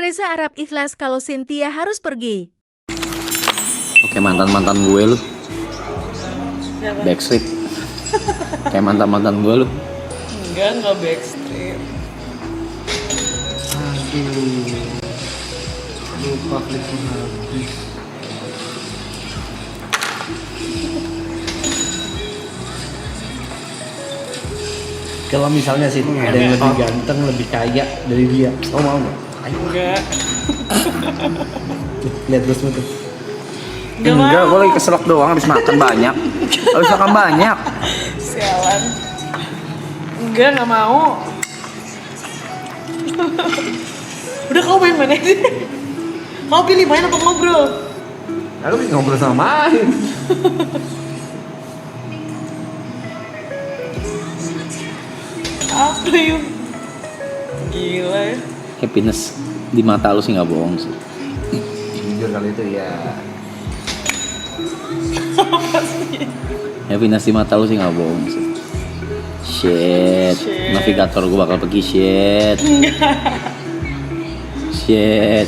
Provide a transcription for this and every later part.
Reza Arab ikhlas kalau Cynthia harus pergi. Oke, mantan-mantan gue lu. Siapa? Backstreet. Kayak mantan-mantan gue lu. Enggak Backstreet. Aduh, lupa klik habis. Kalau misalnya sih ada yang lebih ganteng, lebih kaya dari dia, oh mau nggak? Ayo, Enggak. lihat bosmu tuh. Enggak, gue lagi keselak doang habis makan banyak. Habis makan banyak. Sialan. Enggak mau. Udah kau main mana sih? Kau pilih main apa ngobrol? Lalu ngobrol sama main. Apa yuk? Gila ya. Happiness di mata lu sih nggak bohong sih. Jujur kali itu ya. Apa sih? Happiness di mata lu sih nggak bohong sih. Shit. Shit. Navigator gue bakal pergi shit. Shit.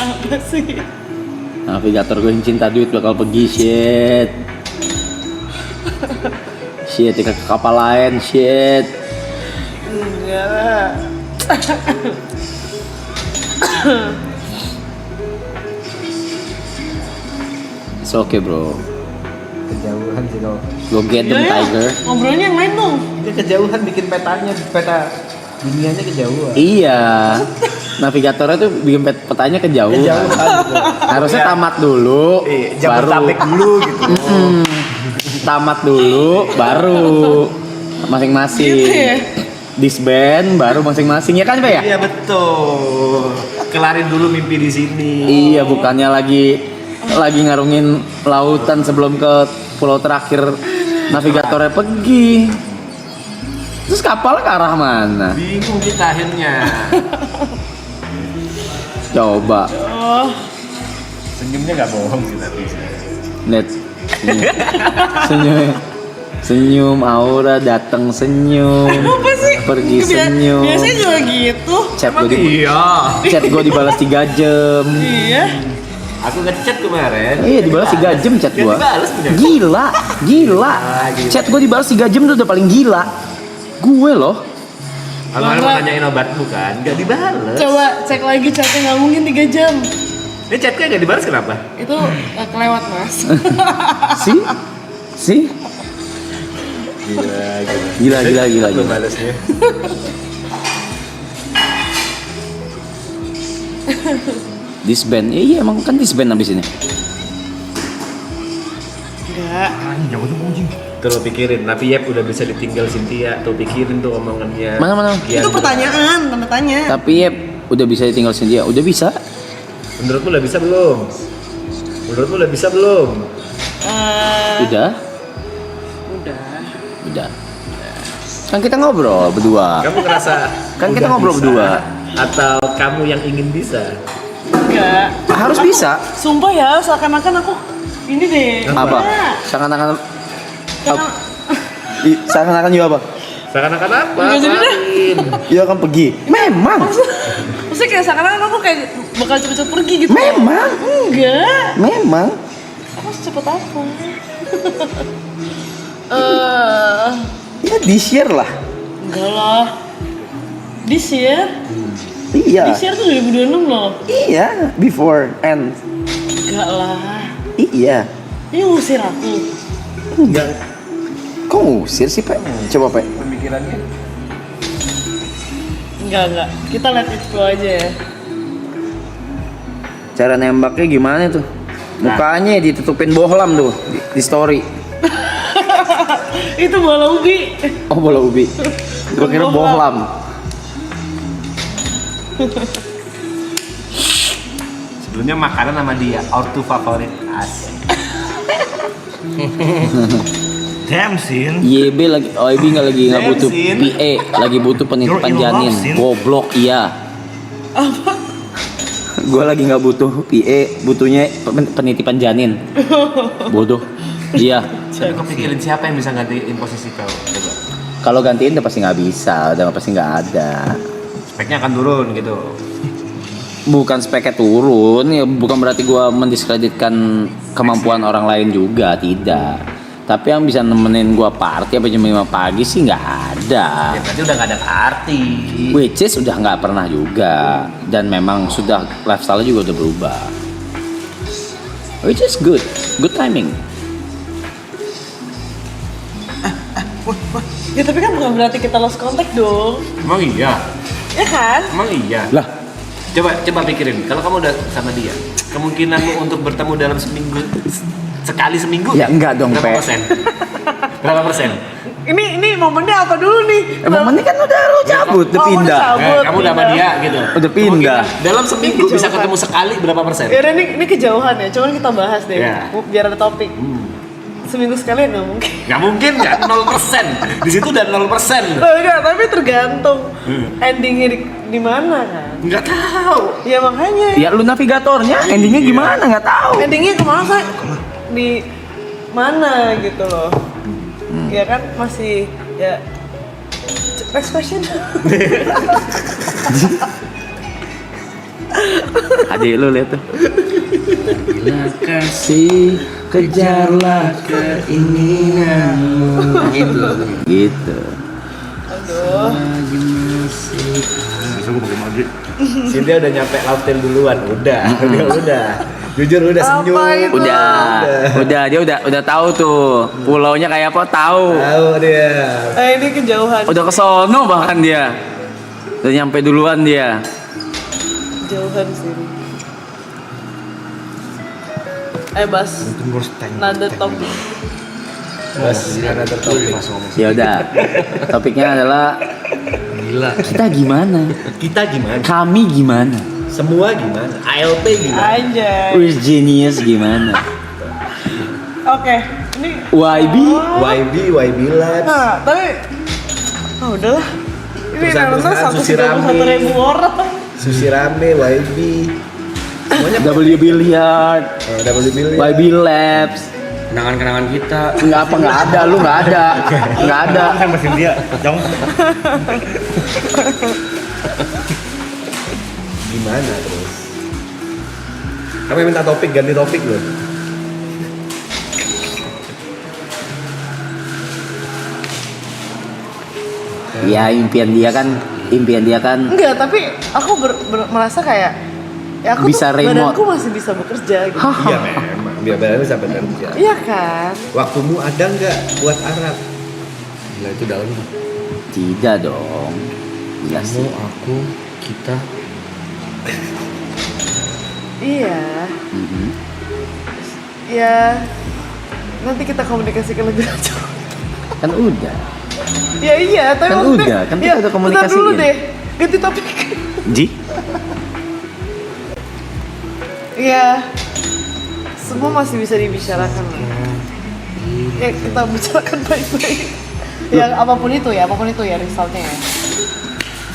Apa sih? Navigator gue yang cinta duit bakal pergi shit. Shit, ke kapal lain shit. Enggak lah. It's okay bro. Kejauhan sih kalau. Go get them tiger. Ngobrolnya yang main dong. Dia kejauhan bikin petanya, peta dunianya kejauhan. Iya. Navigatornya tuh bikin petanya kejauhan. Harusnya tamat dulu, Jabodetabek dulu gitu. Tamat dulu, baru masing-masing. Gitu ya? Disband, baru masing-masing ya kan Pak ya? Iya betul. Kelarin dulu mimpi di sini. Iya, bukannya lagi ngarungin lautan sebelum ke pulau terakhir navigatornya pergi. Terus kapal ke arah mana? Bingung kita akhirnya. Coba Oh, Senyumnya nggak bohong sih tapi. lihat senyum, senyum Aura datang senyum, apa sih? pergi senyum. Biasanya juga gitu. Iya. Chat gue dibalas 3 jam. Iya. Aku ngechat kemarin. Iya dibalas 3 jam chat gue. Dibalas punya. Gila. Gila. Chat gue dibalas 3 jam itu udah paling gila. Gue loh. Kemarin mau nanyain obatmu kan, nggak dibalas. Coba cek lagi chatnya, nggak mungkin 3 jam. Ini chatnya nggak dibalas kenapa? Itu kelewat mas. Si Gila. Belum balasnya. disband. Iya emang kan disband abis ini. Enggak. Tuh lo pikirin, tapi Yep udah bisa ditinggal Cynthia. Tuh pikirin tuh omongannya. Mana? Itu pertanyaan, tanda tanya. Tapi ya udah bisa ditinggal sendiri. Udah bisa. Menurutmu udah bisa belum? Udah. Udah. Kan kita ngobrol berdua. Kamu ngerasa Kan kita udah ngobrol bisa? berdua. Atau kamu yang ingin bisa? Enggak. Harus bisa. Sumpah ya, seakan-akan aku ini deh. Apa? Enggak. Seakan-akan Jangan- seakan-akan juga apa? Seakan-akan apa? Nggak jadi deh. Apain? Iya kan pergi. Memang. Maksudnya kayak seakan-akan aku kayak bakal cepet-cepet pergi gitu. Memang. Enggak. Memang. Aku secepat apa? Ya di share lah. Enggak lah. This year? Iya. This year tuh 2026 loh. Iya. Before and Enggak lah. iya. Ini ngusir aku. Enggak. Kok ngusir sih Pak? Coba Pak. Pemikirannya? Enggak. Kita let it flow aja ya. Cara nembaknya gimana tuh? Mukanya ditutupin bohlam tuh di story. Itu bola ubi. Oh bola ubi. Gue kira bohlam. Sebelumnya makanan sama dia, ortu favorit as. Damn Sin. YB lagi, OIB nggak butuh Bensin. PA, lagi butuh penitipan You're in janin. love, Sin. Goblok iya. Apa? Gue lagi nggak butuh PA, butuhnya penitipan janin. Bodoh. Iya. Tapi kau pikirin siapa yang bisa gantiin posisi kau? Coba. Kalau gantiin udah pasti nggak bisa, udah pasti nggak ada. Speknya akan turun gitu. bukan speknya turun, ya bukan berarti gua mendiskreditkan kemampuan orang lain juga, tidak. Tapi yang bisa nemenin gua party apa jam 5 pagi sih nggak ada. Ya berarti udah nggak ada arti. Which is udah nggak pernah juga, dan memang sudah lifestyle juga udah berubah. Which is good timing. Ya tapi kan bukan berarti kita lost contact dong. Emang iya? Ya kan? Emang iya? Lah, Coba pikirin, kalau kamu udah sama dia, kemungkinanmu untuk bertemu dalam sekali seminggu? Ya enggak dong, berapa Pe. persen? Berapa persen? Ini momennya apa dulu nih? emang ini kan udah lu cabut, udah Oh, pindah. udah cabut. Kamu udah sama dia gitu. Udah pindah. Kemungkinan dalam seminggu Ini bisa kejauhan. ketemu sekali berapa persen? Ya udah ini kejauhan ya, cuman kita bahas deh. Ya. Biar ada topik. Seminggu sekali nggak mungkin. Nggak mungkin kan? 0%. Di situ udah 0%. Oh, enggak, tapi tergantung endingnya di mana kan. Nggak tahu. Ya makanya. Ya lu navigatornya endingnya gimana nggak tahu. Endingnya kemana sih? Di mana gitu loh. Ya kan masih ya. Next question. Adik lu lihat tuh. Bila kasih kejarlah keinginanmu. Gitu. Aduh. Cynthia udah nyampe Lauten duluan, udah. Jujur udah Apa senyum. itu? Udah dia udah tahu tuh pulaunya kayak apa tahu. Tahu dia. Ini kejauhan. Udah kesono bahkan dia. Udah nyampe duluan dia. Jauhan sini. Bas. Nada topik. Bas, ada topik. Ya udah. Topiknya adalah Gila. kita gimana? Kita gimana? Kami gimana? Semua gimana? ALP gimana? Anjay. Who's genius gimana? Oke, ini YB? YB Labs. Nah, tapi udahlah. Ini nonton Perusahaan-perusahaan sushi rame. 131.000 orang. Sushi Rame, YB. Semuanya W Billiard, double billion. YB Labs. Kenangan-kenangan kita. Nggak ada, lu nggak ada. Mesin dia, jong. Gimana terus? Kami minta topik, ganti topik loh. Ya impian dia kan Enggak, tapi aku merasa kayak ya aku Bisa tuh remote. badanku masih bisa bekerja gitu. Iya memang, biar badannya bisa bekerja. Iya kan? Waktumu ada nggak buat Arab? Gila itu dalam. tidak dong. Iya sih. aku, kita. Iya. Mhm. Ya nanti kita komunikasikan lebih lanjut. Kan udah. Ya iya, tapi Kan maksudnya- udah, kan kita ya, udah bentar komunikasiin. dulu deh, ganti topik. Ji? Iya, semua masih bisa dibicarakan lah. Ya kita bicarakan baik-baik. Ya apapun itu ya resultnya ya.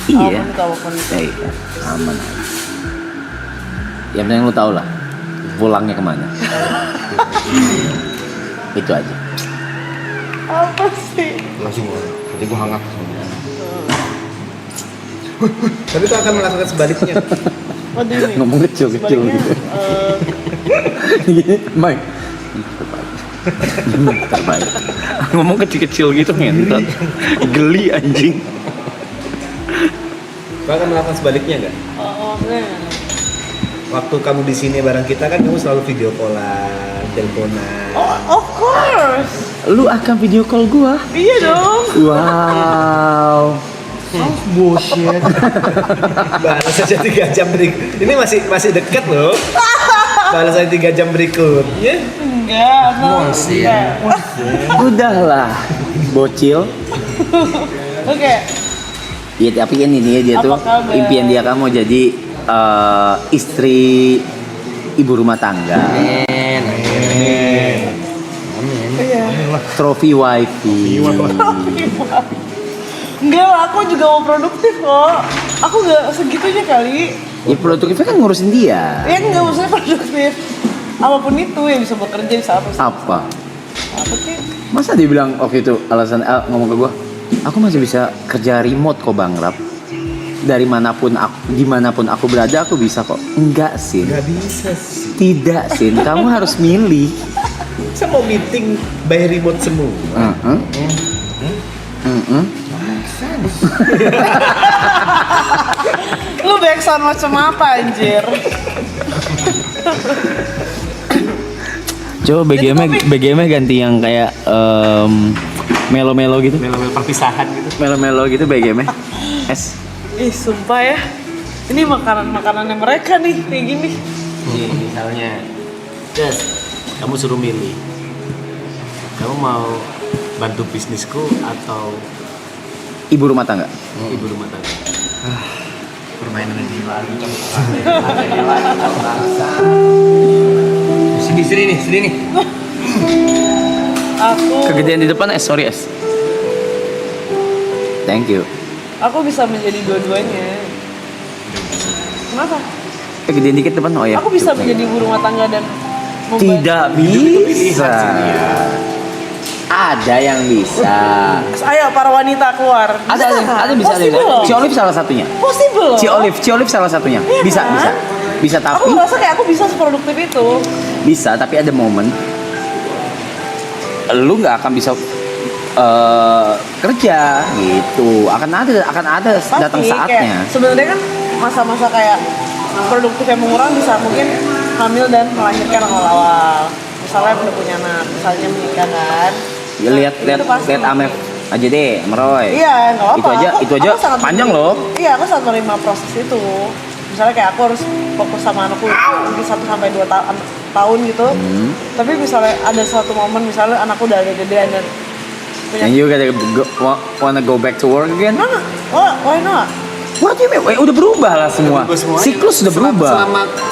Iya. Apapun itu. Iya, aman. Yang penting lu tau lah pulangnya kemana. Itu aja. Apa sih? Langsung nanti gua hangat. Tapi itu akan melakukan sebaliknya. What do you mean? Ngomong kecil-kecil Sebaliknya, gitu. Gini, Mike. Terbaik. Ngomong kecil-kecil gitu ngentot. Geli anjing. Kau akan melakukan sebaliknya nggak? enggak. Waktu kamu di sini bareng kita kan kamu selalu video callan, teleponan. Oh, of course. Lu akan video call gua. Iya dong. Wow. Bullshit. Balas aja 3 jam berikut. Ini masih dekat loh. Balas aja 3 jam berikutnya. Enggak, enggak. Udahlah. Bocil. Oke. Iya tapi kan ini dia Apa tuh kabar? impian dia kan mau jadi istri ibu rumah tangga. Iya. Trofi wifi. Enggak lah, aku juga mau produktif kok. Aku nggak segitunya kali. Ya produktifnya kan ngurusin dia. Ya nggak maksudnya produktif. Apapun itu yang bisa bekerja bisa apa sih? Apa? Apa sih? Masa dia bilang waktu itu alasan ngomong ke gua, aku masih bisa kerja remote kok Bang Rap. dimanapun aku berada aku bisa kok. Enggak sih. Gak bisa sih. Tidak sih. Kamu harus milih. Saya mau meeting by remote semua. Lu backsound macam apa anjir? Coba BGM ganti yang kayak melo-melo gitu. Melo-melo perpisahan gitu. Melo-melo gitu BGM. Es. Ih sumpah ya. Ini makanannya mereka nih kayak gini. Nih misalnya, Des, kamu suruh milih. Kamu mau bantu bisnisku atau Ibu rumah tangga. ibu rumah tangga? Permainan yang lagi. Sini nih. Aku Kegedean di depan sorry es. Thank you. aku bisa menjadi dua-duanya. Kenapa? Kegedean dikit depan oh ya. Aku bisa Cukup. menjadi ibu rumah tangga dan membantu. Tidak bisa. Ada yang bisa. Ayo para wanita keluar. Ada bisa. Possible. Si Olive salah satunya. Possible. Si Olive salah satunya. Iya Bisa, kan? bisa. Bisa Aku tapi merasa kayak aku bisa seproduktif itu. bisa tapi ada momen lu nggak akan bisa kerja gitu. Akan ada Pasti, datang saatnya. kayak sebenarnya kan masa-masa kayak produktif yang mengurang bisa mungkin hamil dan melahirkan awal-awal. Misalnya udah punya anak, misalnya menikah kan. Ya, lihat Amef aja deh, Meroy. Iya, nggak apa-apa. Itu aja sangat panjang menerima- loh. Iya, aku sangat menerima proses itu. Misalnya kayak aku harus fokus sama anakku mungkin 1 sampai 2 tahun gitu. Tapi misalnya ada suatu momen misalnya anakku udah agak gedean dan punya And you wanna go back to work again? why not? What do you mean? Udah berubah lah semua. Siklus udah berubah.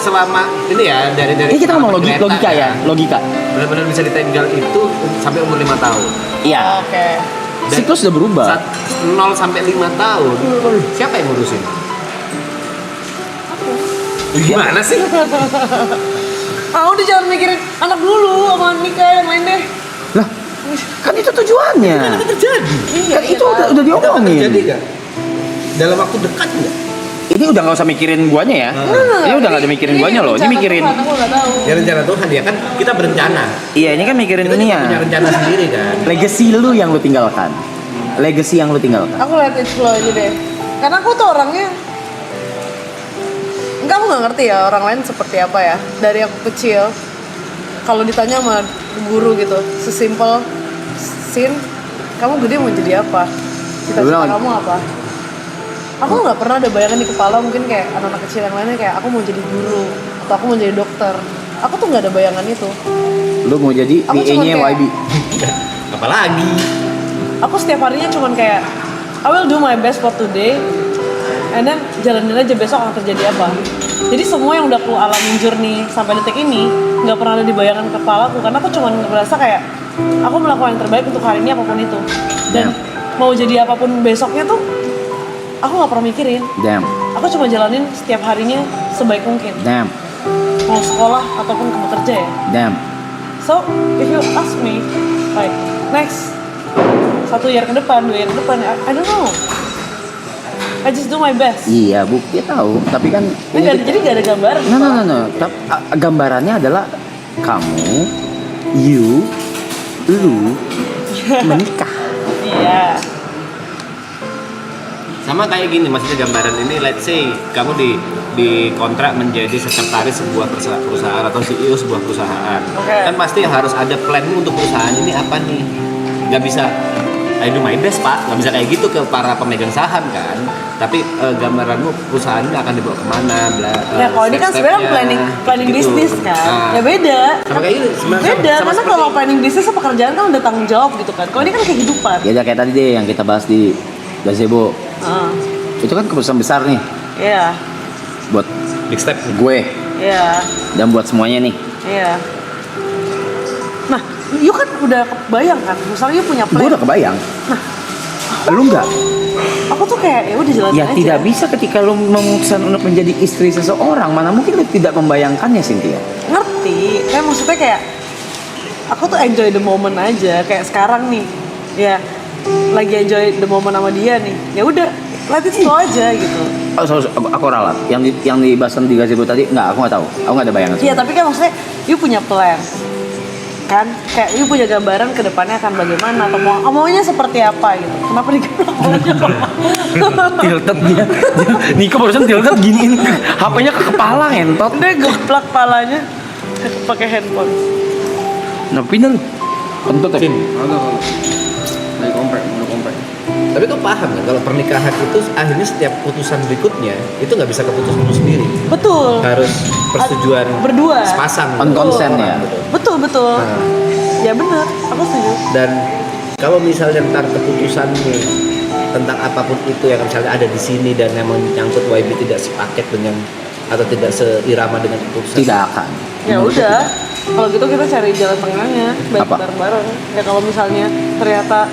Selama ini ya dari Ini kita ngomong logika ya, logika. Benar-benar bisa ditinggal itu sampai umur 5 tahun. Iya. Oke. Siklus udah berubah. 0 sampai 5 tahun. Siapa yang ngurusin? Gimana sih? Udah jangan mikirin anak dulu sama nikah yang lain deh. Lah, kan itu tujuannya. Terjadi. Kan itu udah Terjadi diomongin. nggak? Dalam waktu dekat nggak? Ini udah nggak usah mikirin guanya ya. Ini udah nggak ada mikirin guanya loh. Ini rencana mikirin. Tuhan, aku nggak tahu. Ya rencana Tuhan ya kan kita berencana. Iya, ini kan mikirin Kita ini juga ya. punya rencana sendiri kan. Legacy lu yang lu tinggalkan. Legacy yang lu tinggalkan. Aku let it flow aja deh. Karena aku tuh orangnya enggak, aku nggak ngerti ya orang lain seperti apa ya. Dari aku kecil, kalau ditanya sama guru gitu, sesimpel Sin, kamu gede mau jadi apa? Cita-cita Bilang- kamu apa? Aku nggak pernah ada bayangan di kepala mungkin kayak anak-anak kecil yang lainnya kayak aku mau jadi guru atau aku mau jadi dokter. Aku tuh nggak ada bayangan itu. Lu mau jadi Aku cuman PA-nya kayak- YB. Apalagi Aku setiap harinya cuman kayak I will do my best for today, and then jalanin aja besok akan terjadi apa. Jadi semua yang udah aku alamin journey sampai detik ini nggak pernah ada di bayangan kepalaku karena aku cuma merasa kayak aku melakukan yang terbaik untuk hari ini apapun itu. Dan mau jadi apapun besoknya tuh aku nggak pernah mikirin. Damn. Aku cuma jalanin setiap harinya sebaik mungkin. Damn. Mau sekolah ataupun ke bekerja ya. Damn. So if you ask me like next 1 year ke depan, 2 year ke depan, I don't know. I just do my best. Iya, Bu, dia tahu. Tapi kan Jadi gak ada gambaran. No. Gambarannya adalah kamu, you, lu menikah. Iya. sama kayak gini maksudnya gambaran ini, let's say kamu di kontrak menjadi sekretaris sebuah perusahaan atau CEO sebuah perusahaan. Oke. Kan pasti harus ada planmu untuk perusahaan ini apa nih. Nggak bisa I do my best pak, nggak bisa kayak gitu ke para pemegang saham kan. Tapi gambaranmu perusahaan ini akan dibawa kemana, Ya kalau ini kan sebenarnya planning gitu. bisnis kan. Nah, Ya beda. sama kayak gini, Beda karena kalau planning bisnis itu pekerjaan kan udah tanggung jawab gitu kan. Kalau ini kan kehidupan. Ya udah kayak tadi deh yang kita bahas di gazebo. Heeh. Itu kan keputusan besar nih Iya. buat big step. gue Iya. dan buat semuanya nih. Iya. Nah, you kan udah kebayang kan. Misalnya you punya Gue plan. udah kebayang. Lu enggak? Aku tuh kayak ya udah jalan Ya aja. tidak bisa ketika lu memutuskan untuk menjadi istri seseorang. Mana mungkin lu tidak membayangkannya, Cynthia. Ngerti. Kayak maksudnya kayak aku tuh enjoy the moment aja. Kayak sekarang nih. Ya lagi enjoy the moment sama dia nih. Ya udah, let it flow aja gitu. Oh, aku ralat. Yang dibahas di gazebo tadi, aku nggak tahu. Aku nggak ada bayangan. Iya, tapi kan maksudnya you punya plan. Kan kayak you punya gambaran ke depannya akan bagaimana atau maunya seperti apa gitu. Kenapa Tilted dia. Niko barusan tilted giniin HP-nya ke kepala ngentot. Dia geplak palanya pakai handphone. Nah, pindah lu. Kentut ya? Lagi komprek, mau komprek. Tapi kau paham kan kalau pernikahan itu akhirnya setiap putusan berikutnya itu nggak bisa keputusan lu sendiri. Betul. Harus persetujuan berdua. sepasang. On consent ya. Betul. Nah, Ya benar, aku setuju. dan kalau misalnya ntar keputusanmu tentang apapun itu yang misalnya ada di sini dan yang menyangkut YB tidak sepaket dengan atau tidak seirama dengan keputusan, Tidak akan. Ya udah, kalau gitu kita cari jalan tengahnya, baik Apa? bareng-bareng. Ya kalau misalnya ternyata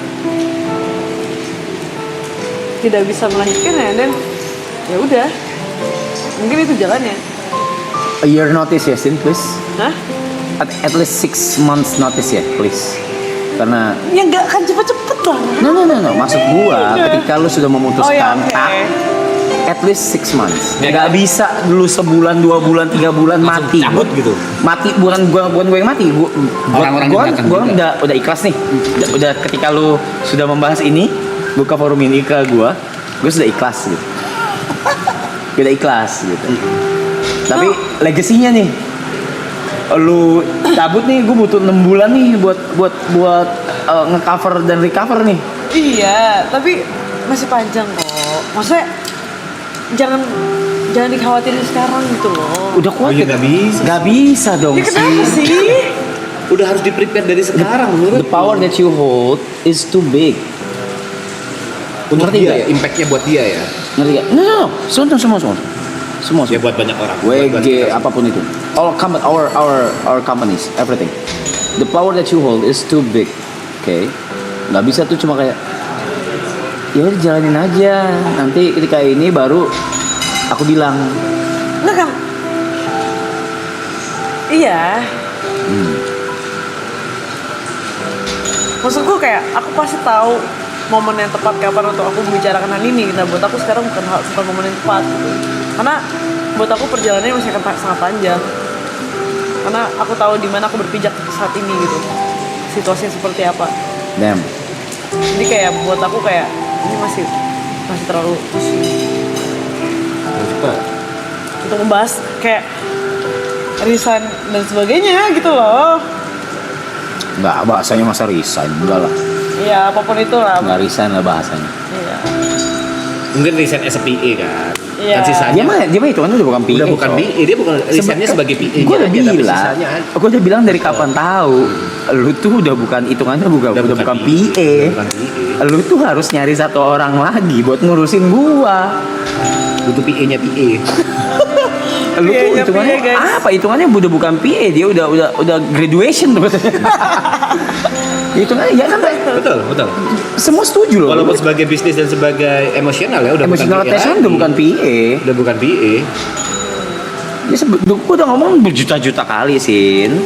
tidak bisa melanjutkan ya, dan ya udah, mungkin itu jalannya. A year notice ya, Sin, please. Hah? At least 6 months notice ya, please. Karena Ya nggak akan cepet-cepet lah. no. Maksud gua ketika lu sudah memutuskan, Oh ya, oke. at least 6 months. Ya, Nggak bisa dulu sebulan, 2 bulan, 3 bulan langsung mati. cabut gitu. Mati bukan gua yang mati. Orang-orang di belakang gua juga. udah ikhlas nih. Udah ketika lu sudah membahas ini, buka forum ini ke gua sudah ikhlas gitu. Udah ikhlas gitu. Tapi legasinya nih, lu cabut nih, gue butuh 6 bulan nih buat nge-cover dan recover nih. Iya, tapi masih panjang kok. Maksudnya jangan dikhawatirin sekarang gitu loh. Udah kuat iya, nggak bisa. Nggak bisa dong Ya kenapa sih. sih? Udah harus di-prepare dari sekarang menurut The power that you hold is too big. untuk Ngerti dia nggak? ya, impactnya buat dia ya. Ngerti gak? No. Semua. Ya buat banyak orang. buat WG kita. apapun itu. Our companies, everything. The power that you hold is too big. Okay? Nggak bisa tuh cuma kayak ya udah jalanin aja. Nanti ketika ini baru aku bilang. Enggak kan? Iya. Maksudku kayak aku pasti tahu momen yang tepat kapan untuk aku membicarakan hal ini. Nah buat aku sekarang bukan momen yang tepat gitu. Karena buat aku perjalanannya masih akan sangat panjang. Karena aku tahu di mana aku berpijak saat ini gitu. Situasinya seperti apa. Damn. Jadi kayak buat aku kayak ini masih terlalu Cepat. untuk membahas kayak resign dan sebagainya gitu loh. Nggak, bahasanya masa resign. Enggak lah. Iya apapun itulah. Nggak resign lah bahasanya. Iya. Mungkin resign as a PA kan. Iya. Dan sisanya Dia mah itu kan udah bukan PA. udah bukan PA, dia bukan resignnya sebagai PA. Gue udah bilang, sisanya gue udah bilang dari kapan tahu, lu tuh udah bukan hitungannya udah bukan PA. Bukan PA. Lu tuh harus nyari satu orang lagi buat ngurusin gua. Butuh PA-nya PA. Lu tuh PA-nya hitungannya PA, guys. apa? Hitungannya udah bukan PA, dia udah graduation tuh. Hitungannya ya kan, Pak? Betul. Semua setuju loh. Walaupun sebagai bisnis dan sebagai emosional ya udah emotional bukan PA attachment lagi. udah bukan PA. Udah bukan PA. Gue udah ngomong berjuta-juta kali, Sin.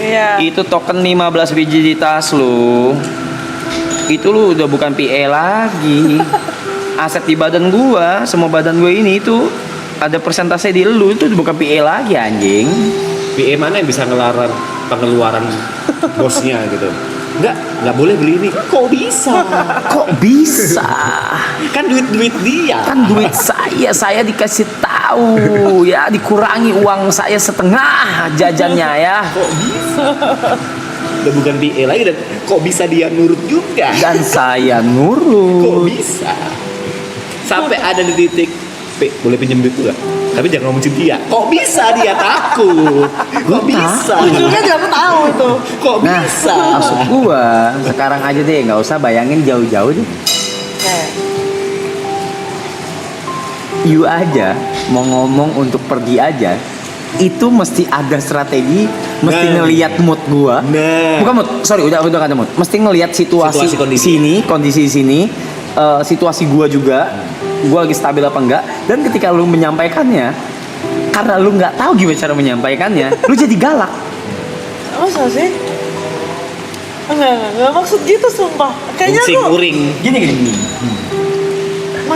Iya. Itu token 15 biji di tas lu. Itu lu udah bukan PA lagi. Aset di badan gua, semua badan gua ini itu ada persentase di lu, itu udah bukan PA lagi anjing. PA mana yang bisa ngelarang pengeluaran bosnya gitu? Nggak boleh beli ini. Kok bisa? Kok bisa? Kan duit dia. Kan duit saya dikasih tahu ya, dikurangi uang saya setengah jajannya ya. Kok bisa? Udah bukan PA lagi dan kok bisa dia nurut juga? Dan saya Kok nurut. bisa? Sampai ada di titik, boleh pinjam duit gak? Tapi jangan ngomong dia. Kok bisa dia takut? Kok bisa? Ujungnya juga aku tahu itu. Kok Nah, bisa? maksud gua sekarang aja deh, nggak usah bayangin jauh-jauh deh. Kayak You aja mau ngomong untuk pergi aja, itu mesti ada strategi, mesti Nah. ngelihat mood gua. Nah. Bukan mood, sorry udah kata mood. Mesti ngelihat situasi Situasi, kondisi sini, situasi gua juga, gua lagi stabil apa enggak. Dan ketika lu menyampaikannya, karena lu nggak tahu gimana cara menyampaikannya, lu jadi galak. masa sih? Enggak maksud gitu sumpah. Kayaknya aku Uring. Gini.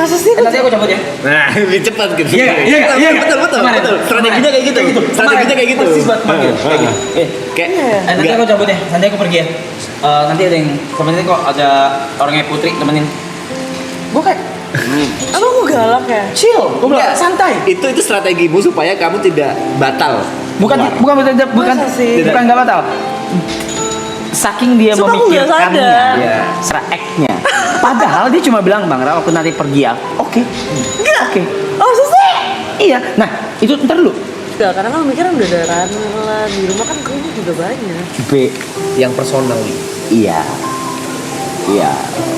Masa sih? Nanti aku cabut ya. Nah, lebih cepat gitu. Iya nggak? Iya nggak? Iya nggak? Betul. Kemarin. Strateginya kayak gitu. Strateginya kayak gitu. Persis banget kemarin. Kayak gitu. Kayak Nanti aku cabut ya. Nanti aku pergi ya. Nanti ada yang sebenarnya kok ada orangnya Putri temenin. Gue kayak Apa aku galak ya? chill. Gue bilang Enggak. santai. itu strategimu supaya kamu tidak batal. Bukan Masa sih? bukan nggak batal. Saking dia Sumpah aku nggak memikirkannya, sadar. Iya. secara act-nya. Padahal dia cuma bilang, Bang Ra, aku nanti pergi ya. Oke. Oke. Oh, susah. Iya. Nah, itu ntar dulu. Enggak, karena kan mikirnya udah ada runner lah. Di rumah kan krunya juga banyak. B. Yang personal nih. Iya. Iya.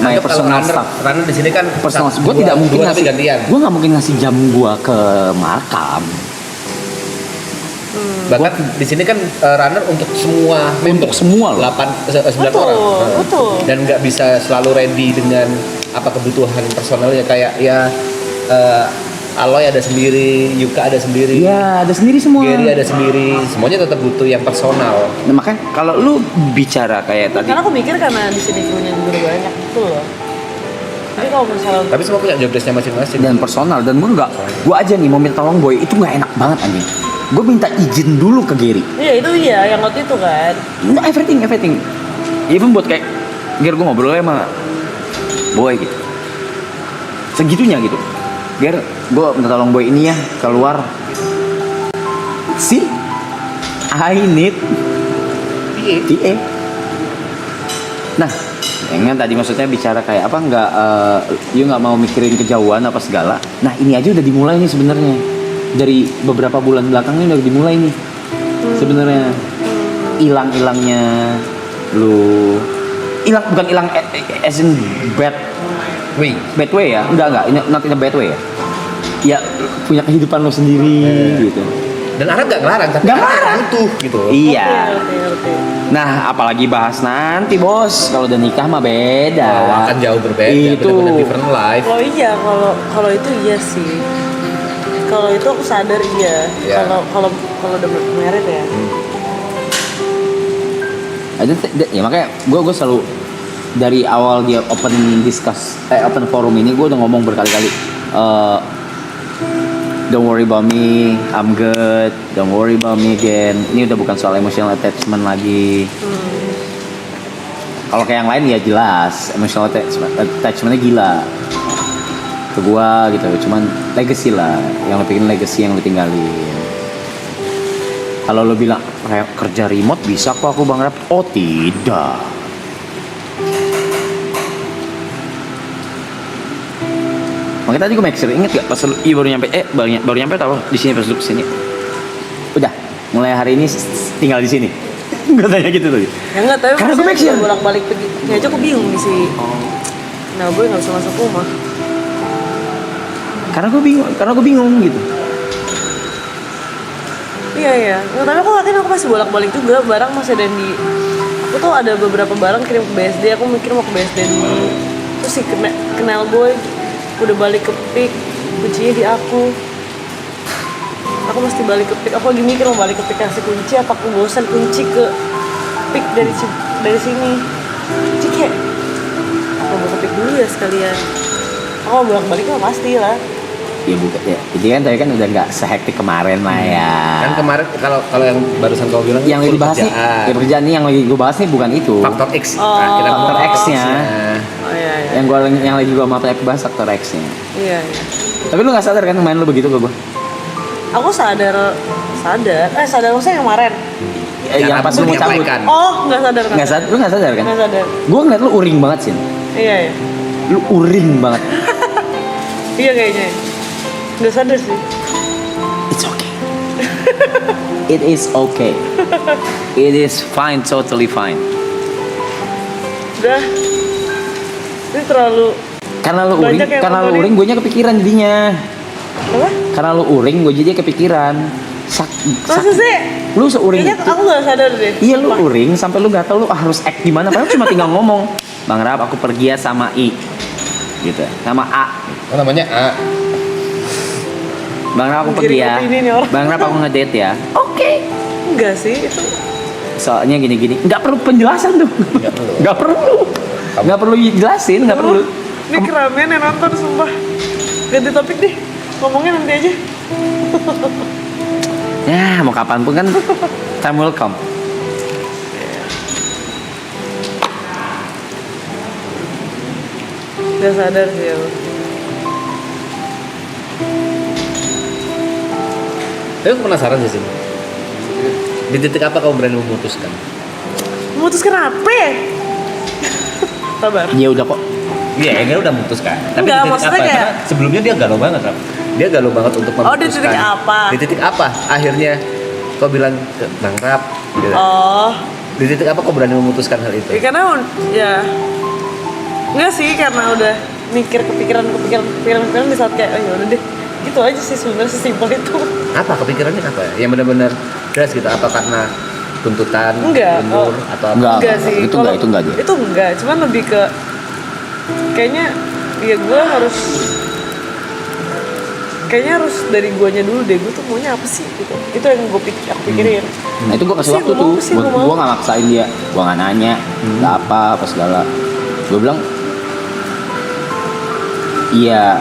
My Anggap kalau personal stuff. runner di sini kan Personal. satu, Gue dua, tidak mungkin dua tapi ngasih. gantian. Gue nggak mungkin ngasih jam gue ke Markam. Bahkan di sini kan runner untuk semua member. Untuk semua loh. 9 Betul, orang. betul. Dan nggak bisa selalu ready dengan apa kebutuhan personalnya kayak ya Aloy ada sendiri, Yuka ada sendiri, Iya, ada sendiri semua. Gary ada sendiri, semuanya tetap butuh yang personal. Nah, makanya kalau lu bicara kayak tadi, Karena aku mikir karena di sini krunya juga banyak gitu loh. Jadi kalau misalnya Tapi semua punya job desk-nya masing-masing. dan personal, dan gue aja nih mau minta tolong boy itu nggak enak banget anjing. Gue minta izin dulu ke Gary. iya itu iya yang waktu itu kan. No, everything. Even buat kayak Ger, gue ngobrol sama boy gitu. Segitunya gitu. Ger, gue minta tolong boy ini ya keluar. See, I need TA. Nah, yang tadi maksudnya bicara kayak apa nggak, you nggak mau mikirin kejauhan apa segala. Nah ini aja udah dimulai nih sebenarnya. Dari beberapa bulan belakangnya udah dimulai nih sebenarnya. Hilang-hilangnya lu bukan hilang as in bad way ya, enggak not in a bad way ya. Ya punya kehidupan lo sendiri gitu. Dan Arab nggak ngelarang, tapi Nggak Arab ngelarang. butuh gitu. Iya. Ngerti. Nah, apalagi bahas nanti bos, kalau udah nikah mah beda. Akan jauh berbeda, Itu. benar-benar different life. Oh iya, kalau itu iya sih. Kalau itu aku sadar iya. Iya. Kalau udah married ya. Ya makanya gue selalu dari awal dia open forum ini gue udah ngomong berkali-kali. Don't worry about me, I'm good. Don't worry about me again. Ini udah bukan soal emotional attachment lagi. Kalau kayak yang lain ya jelas emotional attachmentnya gila ke gua gitu. Cuman legacy lah, yang lo pikirin legacy yang lo tinggalin. Kalau lo bilang kayak kerja remote bisa kok aku Bang Rap. Oh tidak. Makanya tadi gue make sure, inget gak pas lu baru nyampe, baru nyampe tau di sini pas duduk sini. Udah, mulai hari ini tinggal di sini. Gue tanya gitu tuh. Ya enggak, tapi Karena gue make sure. bolak-balik pergi. Ya aja aku bingung di sini. Nah, gue nggak bisa masuk rumah. Karena gue bingung gitu. Iya. Nggak, tapi aku yakin aku masih bolak-balik juga. Barang masih ada yang di. Aku tuh ada beberapa barang kirim ke BSD. Aku mikir mau ke BSD dulu. Terus si Kenal Boy udah balik ke PIK, kuncinya di aku mesti balik ke PIK. Aku lagi mikir mau balik ke PIK kasih kunci apa aku bosan kunci ke PIK dari sini. Jadi kayak aku mau ke PIK dulu ya sekalian. Aku mau bolak-balik mah pasti lah. Ya bukan ya. Jadi kan tadi kan udah nggak sehektik kemarin lah ya. Kan kemarin kalau yang barusan kau bilang Yang lagi dibahas nih, ya pekerjaan nih yang lagi gue bahas nih bukan itu. faktor X. Oh. Kita ngomong Faktor X-nya. Oh iya. Yang lagi gue sama Plek bahas faktor X-nya. Iya. Tapi lu nggak sadar kan main lu begitu ke gue? Aku sadar maksudnya yang kemarin. Yang pas lu mau cabut. menyampaikan. Oh, nggak sadar. Lu nggak sadar kan? Nggak sadar. Gue ngeliat lu uring banget sih. Iya. Lu uring banget. Iya kayaknya. Nggak sadar sih. It's okay. It is okay. It is fine, totally fine. Udah. Ini terlalu. Karena lu uring, Banyak yang karena lu ngobrolin. uring, gue nya kepikiran jadinya. Apa? Karena lu uring, gue jadi kepikiran. Masa sih? Lu seuring Kayaknya itu. aku nggak sadar deh. Iya lu uring sampai lu gak tahu lu harus act gimana. Padahal cuma tinggal ngomong, Bang Rap aku pergi ya sama I, gitu, sama A. Oh, namanya A. Bang Rap aku Kirim pergi ya. opini nih orang. Bang Rap aku ngedate ya. Oke. Enggak sih itu. Soalnya gini-gini, nggak perlu penjelasan tuh. Nggak perlu. Nggak perlu. Nggak perlu jelasin, nggak perlu. Ini keramaian yang nonton sumpah. Ganti topik deh. Ngomongnya nanti aja. Ya, mau kapan pun kan time will come. Udah sadar sih ya. Tapi aku penasaran sih. Di titik apa kamu berani memutuskan? Memutuskan apa? Sabar. Ya udah kok. Iya, dia udah memutuskan. Tapi Enggak, di titik maksudnya apa? kayak- Karena sebelumnya dia galau banget, Rap. Dia galau banget untuk memutuskan. Oh, di titik apa? Di titik apa? Akhirnya kau bilang ke Bang Rap. Gitu. Oh, Di titik apa kau berani memutuskan hal itu? ya karena ya enggak sih, karena udah mikir kepikiran di saat kayak oh ya udah deh. Gitu aja sih sebenarnya, sesimpel itu. Apa kepikirannya apa? Yang benar-benar jelas gitu. Apa karena tuntutan Enggak, umur oh. atau apa? Enggak. Sih. itu Kalau- enggak dia. Itu enggak, cuman lebih ke kayaknya ya gue harus dari guanya dulu deh, gue tuh maunya apa sih gitu. Itu yang aku pikirin. Nah itu gue kasih Sih, waktu gua mau tuh, sih, gua mau. gue gak maksain dia, gue gak nanya, gak apa segala. Gue bilang, iya,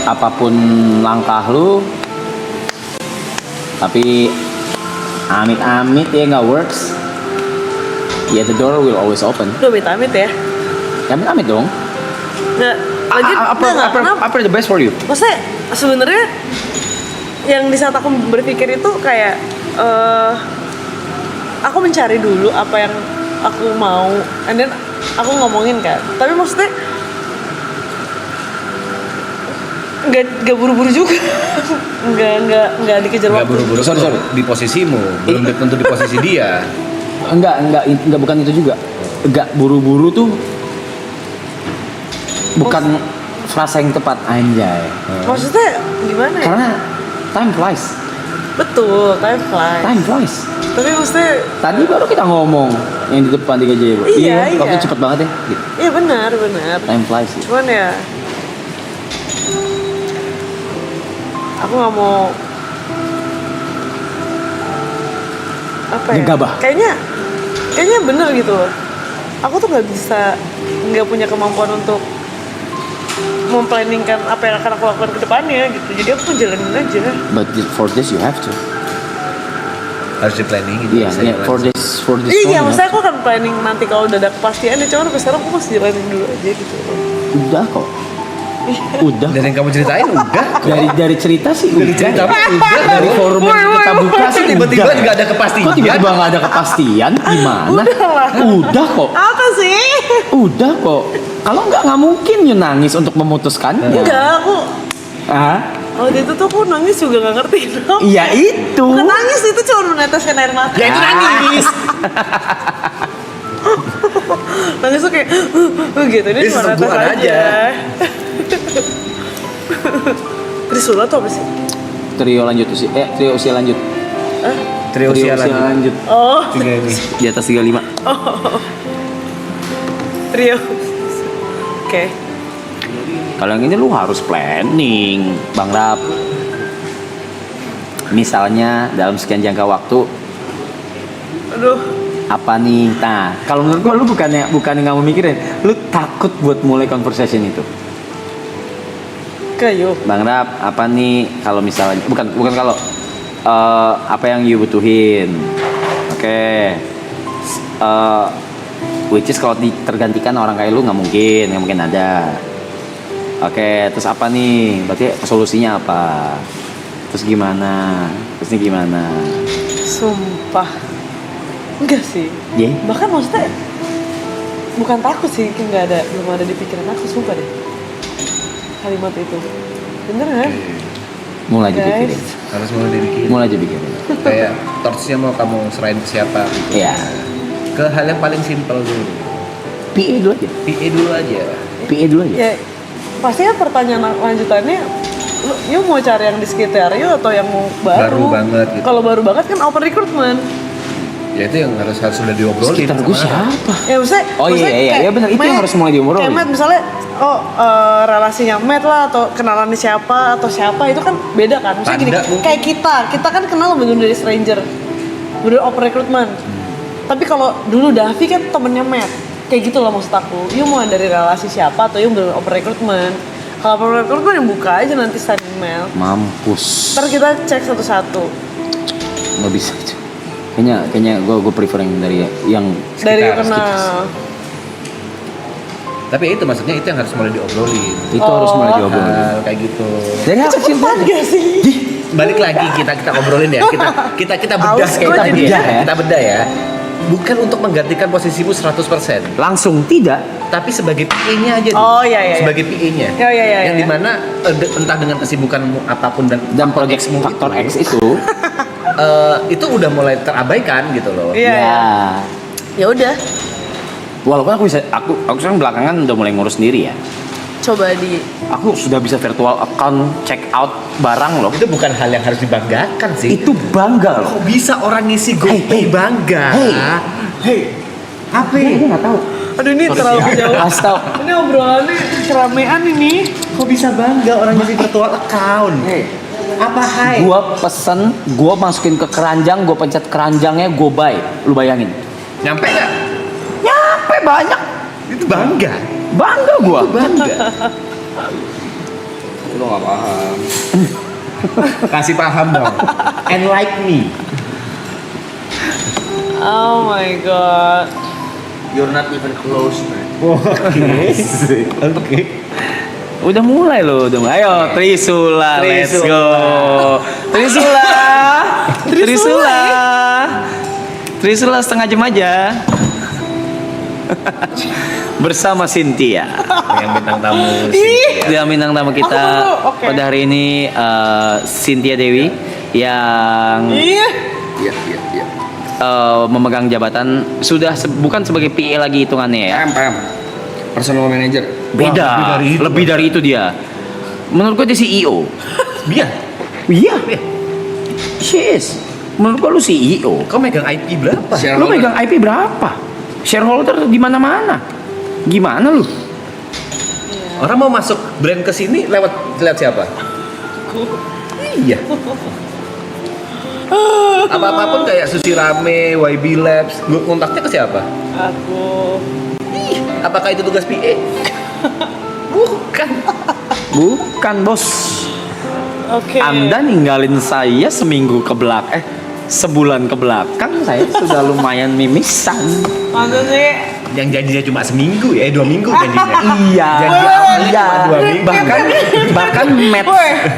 apapun langkah lu, tapi amit-amit ya nggak works, ya the door will always open. Udah amit-amit ya. Ya amit-amit dong. Nggak, lanjut, nggak, kenapa? Apa the best for you? Maksudnya sebenarnya yang di saat aku berpikir itu kayak aku mencari dulu apa yang aku mau, and then aku ngomongin kan. Tapi maksudnya nggak buru-buru juga, nggak dikejar Enggak waktu. buru-buru. Sorry. Di posisimu, belum tentu di posisi dia. Enggak bukan itu juga. Enggak buru-buru tuh bukan frasa yang tepat anjay. Maksudnya gimana ya? Karena time flies. Betul, time flies. Time flies. Tapi maksudnya Tadi baru kita ngomong yang di depan di Gajah. Iya. Waktu cepet banget ya. Gitu. iya benar. Time flies. Gitu. Cuman ya aku nggak mau apa ya? Gegabah. Kayaknya bener gitu loh. Aku tuh nggak punya kemampuan untuk memplanningkan apa yang akan aku lakukan ke depannya gitu. Jadi aku jalanin aja. But for this you have to. Harus di planning gitu. Iya, yeah, for this Iya, one, maksudnya aku akan planning nanti kalau udah ada kepastian ya. Cuman sampai sekarang aku masih jalanin dulu aja gitu loh. udah kok. Udah. Dan yang kamu ceritain udah. Dari cerita sih Dari udah. cerita udah. Dari forum yang kita buka sih Tiba-tiba udah. nggak ada kepastian. Kok tiba-tiba nggak ada kepastian? Gimana? Udah kok. Apa sih? Udah kok. Kalau nggak mungkin you nangis untuk memutuskannya. Enggak, aku Ah? waktu itu tuh aku nangis juga nggak ngerti kenapa. Iya itu. Bukan nangis, itu cuma meneteskan air mata. Ya itu nangis. Nangis tuh kayak gitu, ini Ini cuma netes sesebutan aja. aja. Trisula tuh apa sih? Trio lanjut usia. Trio usia lanjut. Hah? Trio usia lanjut. Oh, Tiga ini. Di atas 35. trio. Oke. Kalau yang ini lu harus planning, Bang Rap. Misalnya dalam sekian jangka waktu Aduh, apa nih? Nah, kalau menurut gua lu bukannya nggak mau mikirin, lu takut buat mulai conversation itu. kayu. Bang Rap, apa nih kalau misalnya bukan kalau apa yang you butuhin. Oke. Which is kalau tergantikan orang kayak lu nggak mungkin ada. Oke, terus apa nih? Berarti solusinya apa? Terus gimana? Terusnya gimana? Sumpah. Enggak sih. Ye? Bahkan maksudnya bukan takut sih, kayak belum ada di pikiran aku, sumpah deh. Kalimat itu. Beneran? Mulai dipikirin. Guys. Harus mulai dibikin. Mulai dipikirin. Kayak torchnya mau kamu serahin ke siapa gitu. Iya. Ke hal yang paling simpel dulu. PA dulu aja. PA dulu aja. PA dulu aja. Ya, pastinya pertanyaan lanjutannya, you mau cari yang di sekitar you atau yang mau baru? Baru banget gitu. Kalau baru banget kan open recruitment. Ya itu yang harus sudah diobrolin. Sekitar gue siapa? Ya maksudnya, Oh, iya, maksudnya iya, kayak iya, benar. Itu yang harus mulai diobrolin. Kayak Matt misalnya, relasinya Matt lah atau kenalannya siapa atau siapa itu kan beda kan. Maksudnya gini, Tanda mungkin. kayak kita kan kenal bener dari stranger, bener open recruitment. Tapi kalau dulu Davi kan temennya Matt, kayak gitu loh maksud aku. You mau dari relasi siapa atau you belum open recruitment? Kalau open recruitment yang buka aja nanti send email. Mampus. Ntar kita cek satu-satu. Nggak bisa. Kayaknya gue prefer yang dari yang Dari Sekitar, kenal. Tapi itu maksudnya itu yang harus mulai diobrolin. itu harus mulai diobrolin. Hal kayak gitu. Dari hal kecil Cepetan tadi. gak sih? Balik lagi kita obrolin ya. Kita bedah Aus, kayak gua tadi jadi- ya. Kita bedah ya. Bukan untuk menggantikan posisimu 100%, Langsung tidak. tapi sebagai PA-nya aja. Oh, iya, iya. Sebagai PA-nya. Iya, iya, iya, Yang iya. dimana entah dengan kesibukanmu apapun dan proyek X-mu faktor itu, X itu. itu udah mulai terabaikan gitu loh. Iya. Ya. Ya udah, Walaupun aku sekarang belakangan udah mulai ngurus sendiri ya. coba di Aku sudah bisa virtual account check out barang loh. Itu bukan hal yang harus dibanggakan sih. Itu bangga loh. Kok bisa orang ngisi GoPay bangga? Apa? Gue nggak tahu. Aduh ini terlalu jauh. Astaga. Ini obrolannya keramaian ini. Kok bisa bangga orang ngisi virtual account? Apa hai? Gua pesen, gua masukin ke keranjang, gua pencet keranjangnya, gua buy. Lu bayangin. Nyampe nggak? Nyampe banyak. Itu bangga. Bangga gua. Bangga. Lu nggak paham. Kasih paham dong. Enlighten me. Oh my god. You're not even close, man. Oke. Udah mulai loh, udah mulai. Ayo, Trisula, let's Trisula. go. Trisula. Trisula. Trisula setengah jam aja. Bersama Cynthia. Yang bintang tamu. Dia bintang tamu kita Aku dulu, oke. pada hari ini Cynthia Dewi yang Iya. Iya, iya, iya. memegang jabatan sudah bukan sebagai PA lagi hitungannya ya. PM. Personal manager. Beda, lebih dari itu dia. Menurut gue dia CEO. Dia. Iya. She is. Menurut gue lu CEO. Kau megang IP berapa? Lu Shareholder. megang IP berapa? Shareholder di mana-mana. Gimana lu? Orang mau masuk brand ke sini lewat siapa? Iya. Apa-apapun kayak Sushi Rame, YB Labs, lu kontaknya ke siapa? Aku. Apakah itu tugas PA? Bukan. Bukan, Bos. Oke. Anda ninggalin saya sebulan ke belakang saya sudah lumayan mimisan. Masa sih? Yang janjinya cuma seminggu ya, 2 minggu janjinya. Iya. Janji awalnya cuma 2 minggu. Bahkan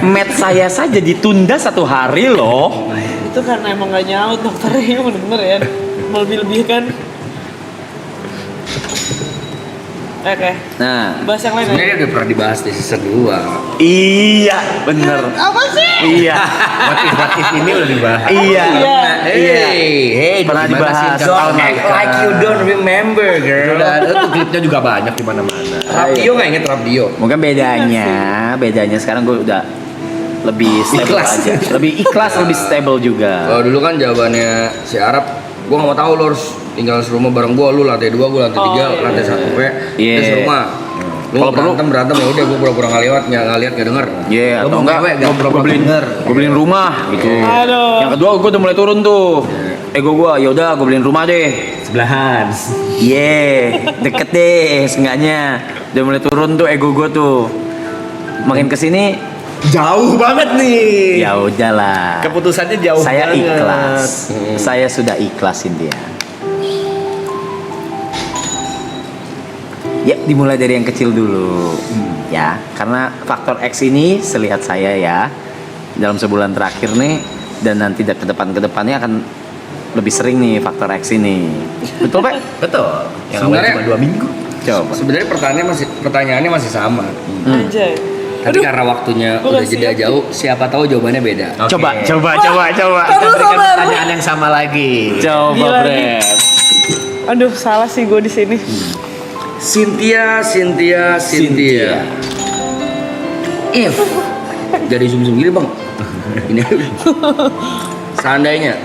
match saya saja ditunda 1 hari loh. Itu karena emang gak nyaut dokternya bener-bener ya. Melebih-lebihkan. Oke. Nah, Bahas yang lain ya. Sebenarnya udah pernah dibahas di season 2. iya, bener. Apa sih? Iya. What if ini udah dibahas. Iya. Iya. Hey, Pernah gimana dibahas sih, tahun Kak? lalu. like you don't remember, girl. Udah, itu klipnya juga banyak di mana-mana. Rapdio nggak inget Rapdio? Mungkin bedanya sekarang gue udah lebih stable Ikhlas. aja. Lebih ikhlas, lebih stable juga. Kalau dulu kan jawabannya si Arab, gua nggak mau tahu lo harus tinggal serumah bareng gua, lu lantai 2, gua lantai 3, Oh, lantai 1 gue, Iya. kita serumah. Lu Kalau perlu- berantem ya udah gua pura-pura nggak lihat nggak denger. Iya, Lo atau mau enggak ngewe, gue pura-pura beliin denger. gue beliin rumah gitu. Aduh. Yang kedua gue udah mulai turun tuh. Ego gue, yaudah gue beliin rumah deh. Sebelahan. Deket deh, seenggaknya. Udah mulai turun tuh ego gue tuh. Makin kesini, Jauh banget nih. ya udahlah. Keputusannya jauh Saya banget. ikhlas. Saya sudah ikhlasin dia. Ya, dimulai dari yang kecil dulu. Ya, karena faktor X ini selihat saya ya dalam sebulan terakhir nih dan nanti ke depannya akan lebih sering nih faktor X ini. Betul, Pak? Betul. Yang awalnya Sebenarnya- cuma 2 minggu. Coba. Sebenarnya pertanyaannya masih sama. Anjay. Tapi karena waktunya Gua udah nggak jeda siap. jauh, siapa tahu jawabannya beda. Oke. Coba. Kita berikan pertanyaan yang sama lagi. Coba, Gila nih. Brad. Aduh, salah sih gue di sini. Cynthia. If dari zoom gini bang, ini seandainya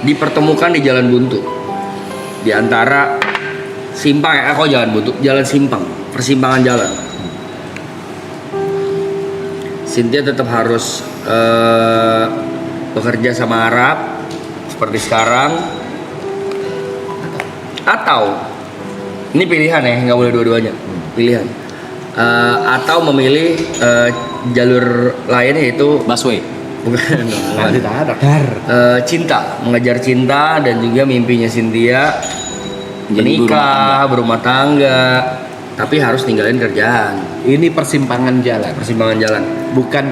dipertemukan di jalan buntu di antara simpang jalan buntu, jalan simpang, persimpangan jalan. Cynthia tetap harus bekerja sama Arab seperti sekarang, Atau ini pilihan ya, nggak boleh dua-duanya. Pilihan. Atau memilih jalur lain yaitu Busway. bukan Lanjut ada. cinta, mengejar cinta dan juga mimpinya Cynthia Jadi menikah, berumah tangga, tapi harus ninggalin kerjaan, Ini persimpangan jalan. persimpangan jalan. Bukan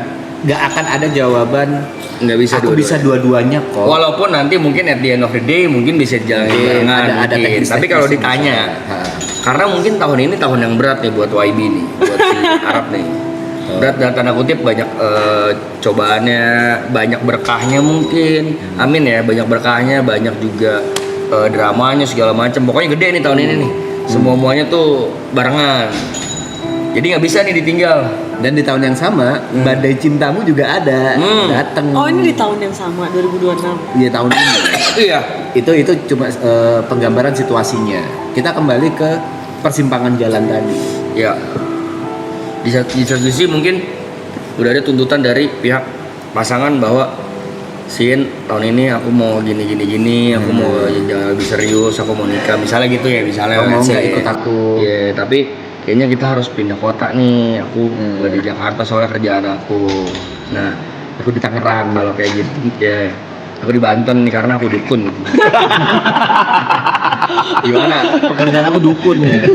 nggak akan ada jawaban. Nggak bisa Aku dua-duanya. bisa dua-duanya kok. Walaupun nanti mungkin at the end of the day mungkin bisa jalan Mungkin barengan, ada mungkin. teknis-teknis Tapi kalau yang ditanya, bisa. karena mungkin tahun ini tahun yang berat nih buat YB nih, buat si Arab nih. Berat dalam tanda kutip, banyak cobaannya, banyak berkahnya mungkin. Amin ya, banyak berkahnya, banyak juga dramanya segala macam. Pokoknya gede nih tahun ini nih. Semua-muanya tuh barengan. Jadi nggak bisa nih ditinggal. Dan di tahun yang sama, badai cintamu juga ada datang. Oh ini di tahun yang sama 2026. Iya tahun ini. Iya. Itu cuma penggambaran situasinya. Kita kembali ke persimpangan jalan tadi. Ya, di satu sisi mungkin udah ada tuntutan dari pihak pasangan bahwa Sin tahun ini aku mau gini, aku mau jangan lebih serius, aku mau nikah, misalnya gitu ya, misalnya. Kamu mau let's say, nggak ya. ikut aku? Iya, tapi kayaknya kita harus pindah kota nih. Aku nggak di Jakarta soalnya kerjaan aku. Nah, Aku di Tangerang. kalau kayak gitu, ya aku di Banten nih karena aku dukun. Gimana? Pekerjaan aku dukun ya.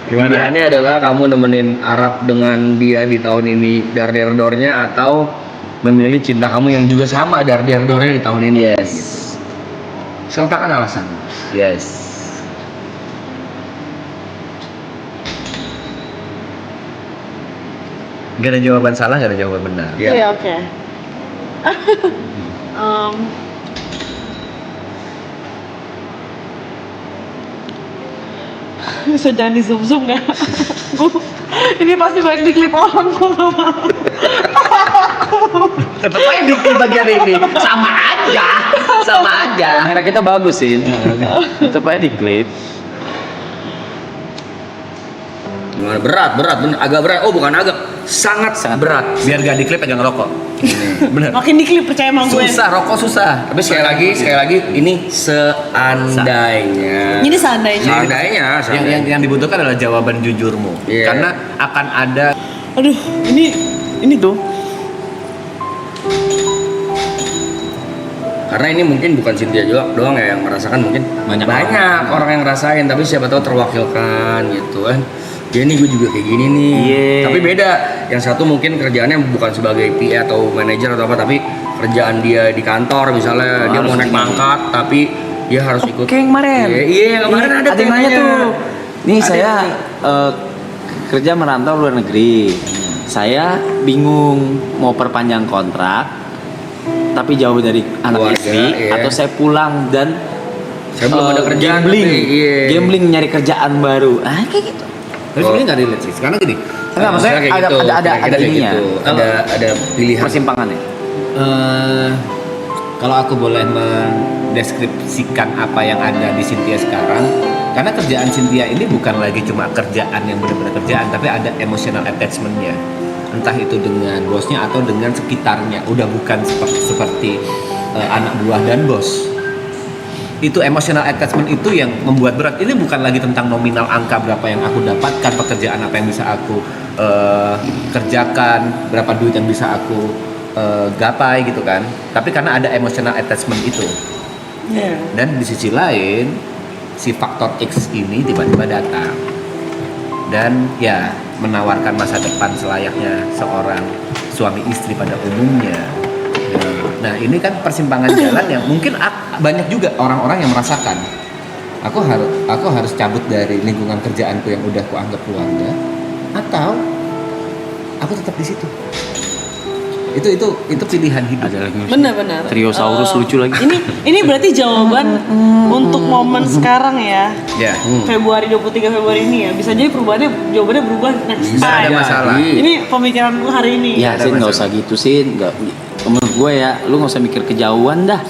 Pilihannya adalah kamu nemenin Arab dengan dia di tahun ini dar-dar-dornya atau memilih cinta kamu yang juga sama dar-dar-dornya di tahun ini. Yes. Sertakan alasan. Yes. Gak ada jawaban salah, gak ada jawaban benar. Iya. Iya oke. Bisa jangan di zoom nggak? Ini pasti banyak diklip orang kok nggak mau. Tetap aja di bagian ini. Sama aja. Sama aja. Akhirnya kita bagus sih. Tetap aja di klip. Gimana? Berat, bener, agak berat. Oh bukan agak, sangat berat. Biar gak diklip pegang rokok. Bener. Makin diklip percaya sama gue. Susah, rokok susah. Tapi sekali lagi, ini seandainya. Ini seandainya. Seandainya. Yang dibutuhkan adalah jawaban jujurmu. Iya. Karena akan ada Aduh, ini tuh. Karena ini mungkin bukan Cynthia juga doang ya yang merasakan, mungkin Banyak orang yang ngerasain, tapi siapa tahu terwakilkan gitu kan. Ya ini gue juga kayak gini nih. Iya. Tapi beda. Yang satu mungkin kerjaannya bukan sebagai PA atau manajer atau apa, tapi kerjaan dia di kantor misalnya, dia mau naik pangkat tapi dia harus ikut. Kayak kemarin. Iya, yang kemarin ada yang nanya temanya. tuh. Nih Ada saya yang kerja merantau luar negeri. Saya bingung mau perpanjang kontrak, tapi jauh dari anak Keluarga, istri, iya. atau saya pulang dan Saya belum ada kerjaan gambling, tapi, iya. gambling nyari kerjaan baru. Ah kayak gitu. Tapi sebenarnya nggak relate sih. Karena gini, Enggak, maksudnya kayak ada gitu, kira-kira ada kayak ininya. gitu. Ada pilihan. Persimpangannya. kalau aku boleh mendeskripsikan apa yang ada di Cynthia sekarang, karena kerjaan Cynthia ini bukan lagi cuma kerjaan yang benar-benar kerjaan, tapi ada emotional attachment-nya. Entah itu dengan bosnya atau dengan sekitarnya. Udah bukan seperti anak buah dan bos. Itu emotional attachment itu yang membuat berat. Ini bukan lagi tentang nominal angka berapa yang aku dapatkan, pekerjaan apa yang bisa aku kerjakan, berapa duit yang bisa aku gapai gitu kan. Tapi karena ada emotional attachment itu. Iya. Dan di sisi lain si faktor X ini tiba-tiba datang dan ya menawarkan masa depan selayaknya seorang suami istri pada umumnya. Nah ini kan persimpangan jalan yang mungkin banyak juga orang-orang yang merasakan. Aku harus cabut dari lingkungan kerjaanku yang udah kuanggap keluarga, atau aku tetap di situ. Itu pilihan hidup. Ada lagi. Benar-benar. Triosaurus lucu lagi. Ini berarti jawaban untuk momen sekarang ya. Ya. Februari 23 Februari ini ya. Bisa jadi jawabannya berubah next Nggak ada time. masalah. Ini pemikiran gue hari ini. Ya, ada Sin nggak masalah. usah gitu, Sin. Nggak, menurut gue ya, lu nggak usah mikir kejauhan dah.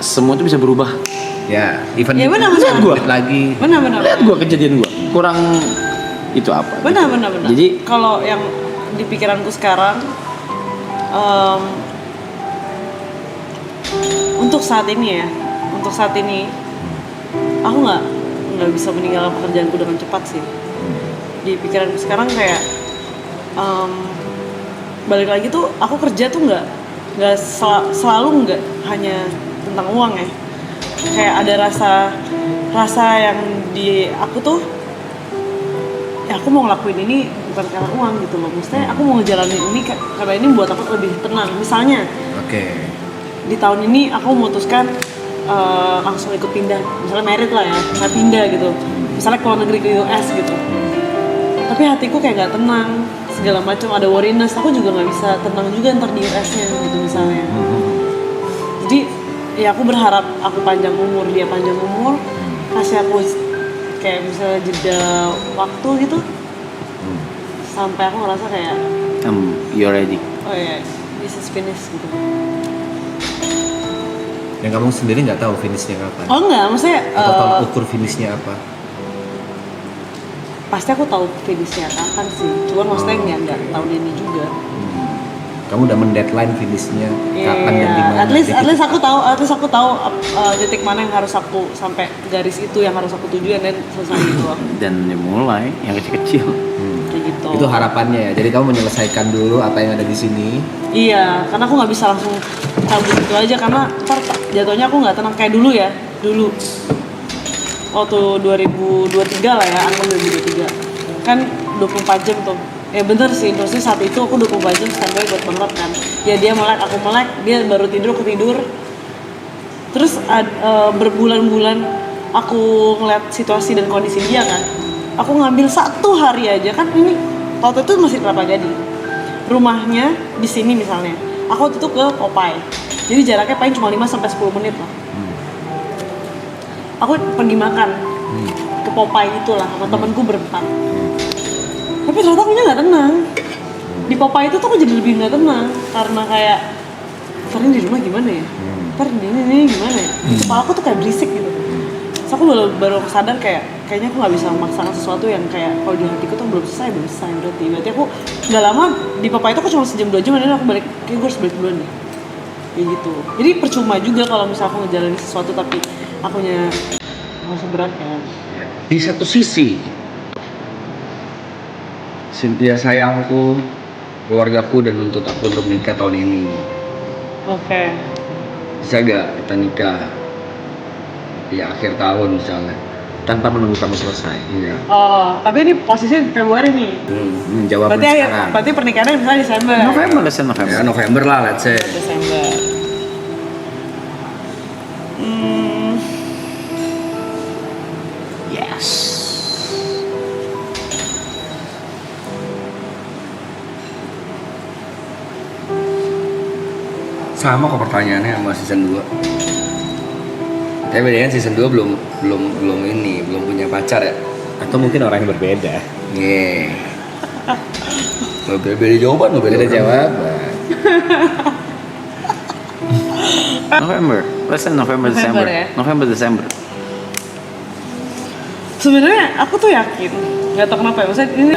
Semua itu bisa berubah. Ya, even Ya, benar, itu benar. gua lagi. Benar-benar. Lihat gue kejadian gue, kurang itu apa? Benar. Jadi kalau yang di pikiranku sekarang untuk saat ini aku nggak nggak bisa meninggalkan pekerjaanku dengan cepat sih. Di pikiranku sekarang kayak balik lagi tuh aku kerja tuh nggak selalu nggak hanya tentang uang ya. Kayak ada rasa yang di aku tuh ya aku mau ngelakuin ini bukan karena uang gitu loh. Maksudnya aku mau ngejalanin ini karena ini buat aku lebih tenang. Misalnya di tahun ini aku memutuskan langsung ikut pindah, misalnya merit lah ya, saya pindah gitu, misalnya ke luar negeri ke US gitu. Tapi hatiku kayak nggak tenang, segala macam ada worriness. Aku juga nggak bisa tenang juga ntar di US-nya gitu misalnya. Jadi ya aku berharap aku panjang umur, dia panjang umur, kasih aku kayak bisa jeda waktu gitu, sampai aku ngerasa kayak You're ready. oh ya, this is finished gitu. Dan kamu sendiri nggak tahu finishnya kapan? Oh enggak, maksudnya Atau tolak ukur finishnya apa? pasti aku tahu finishnya kapan sih. Cuman maksudnya nggak tahun ini juga. Kamu udah mendeadline finishnya kapan dan di mana? At least aku tahu titik mana yang harus aku sampai garis itu yang harus aku tuju dan selesai gitu loh. Dan dimulai yang kecil-kecil. Kayak gitu. Itu harapannya ya. Jadi kamu menyelesaikan dulu apa yang ada di sini. Iya, karena aku nggak bisa langsung cabut itu aja karena ntar jatuhnya aku nggak tenang kayak dulu ya. Dulu waktu 2023 lah ya, aku 2023 kan 24 jam tuh. Ya bener sih, terusnya saat itu aku 24 jam standby buat banget kan. Ya dia melek, aku melek, dia baru tidur, aku tidur. Terus berbulan-bulan aku ngeliat situasi dan kondisi dia kan. Aku ngambil 1 hari aja kan, ini waktu itu masih Kelapa Gading. Rumahnya di sini misalnya. Aku waktu itu ke Popeye. Jadi jaraknya paling cuma 5-10 menit lah. Aku pergi makan ke Popeye itulah sama temenku berempat. Tapi ternyata aku nggak tenang. Di Popeye itu tuh aku jadi lebih nggak tenang karena kayak ntar ini di rumah gimana ya? Ntar ini gimana ya? Kepala aku tuh kayak berisik gitu. Terus aku baru sadar kayaknya aku nggak bisa memaksakan sesuatu yang kayak kalau di hatiku tuh belum selesai berarti aku nggak lama di Popeye itu aku cuma sejam 2 jam dan aku balik, kayak gue harus balik duluan deh kayak gitu. Jadi percuma juga kalau misalnya aku ngejalanin sesuatu tapi akunya masih berat kan. Di satu sisi Cynthia sayangku, keluargaku dan nuntut aku untuk nikah tahun ini. Oke. Bisa gak kita nikah di akhir tahun misalnya? Tanpa menunggu kamu selesai. Iya. Oh, tapi ini posisi Februari nih. Jawabnya sekarang. Berarti pernikahannya misalnya Desember. November, November. Ya November lah, let's say. Desember. Yes. Sama kok pertanyaannya sama season 2. Tapi bedanya season 2 belum punya pacar ya. Atau mungkin orang yang berbeda. Nih. Beda jawaban, beda jawaban. November. Let's say November, December. Ya? November, December. Sebenarnya aku tuh yakin, nggak tahu kenapa ya, maksudnya ini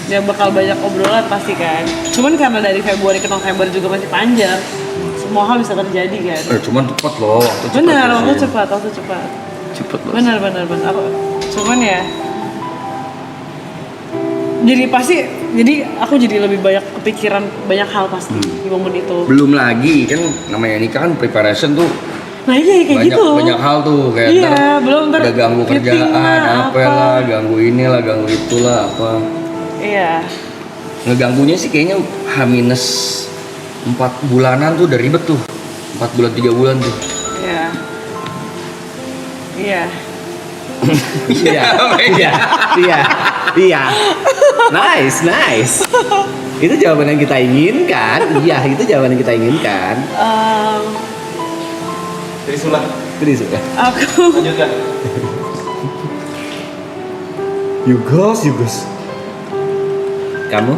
dia bakal banyak obrolan pasti kan. Cuman karena dari Februari ke November juga masih panjang, semua hal bisa terjadi kan. Cuman cepat loh, waktu cepat. Benar, sih. waktu cepat. Cepet loh. Benar. Aku, cuman ya, jadi aku jadi lebih banyak kepikiran banyak hal pasti di momen itu. Belum lagi kan namanya nikah kan preparation tuh. Nah iya kayak gitu. Banyak hal tuh kayak iya, belum ntar udah ganggu fitting kerjaan, lah, apa lah, ganggu inilah, ganggu itulah apa. Iya. Ngeganggunya sih kayaknya H-4 bulanan tuh udah ribet tuh. 4 bulan 3 bulan tuh. Iya. Iya. Iya. Nice. Itu jawaban yang kita inginkan. Iya, itu jawaban yang kita inginkan. Trisulah. Aku Lanjutkan. Yugos. Kamu?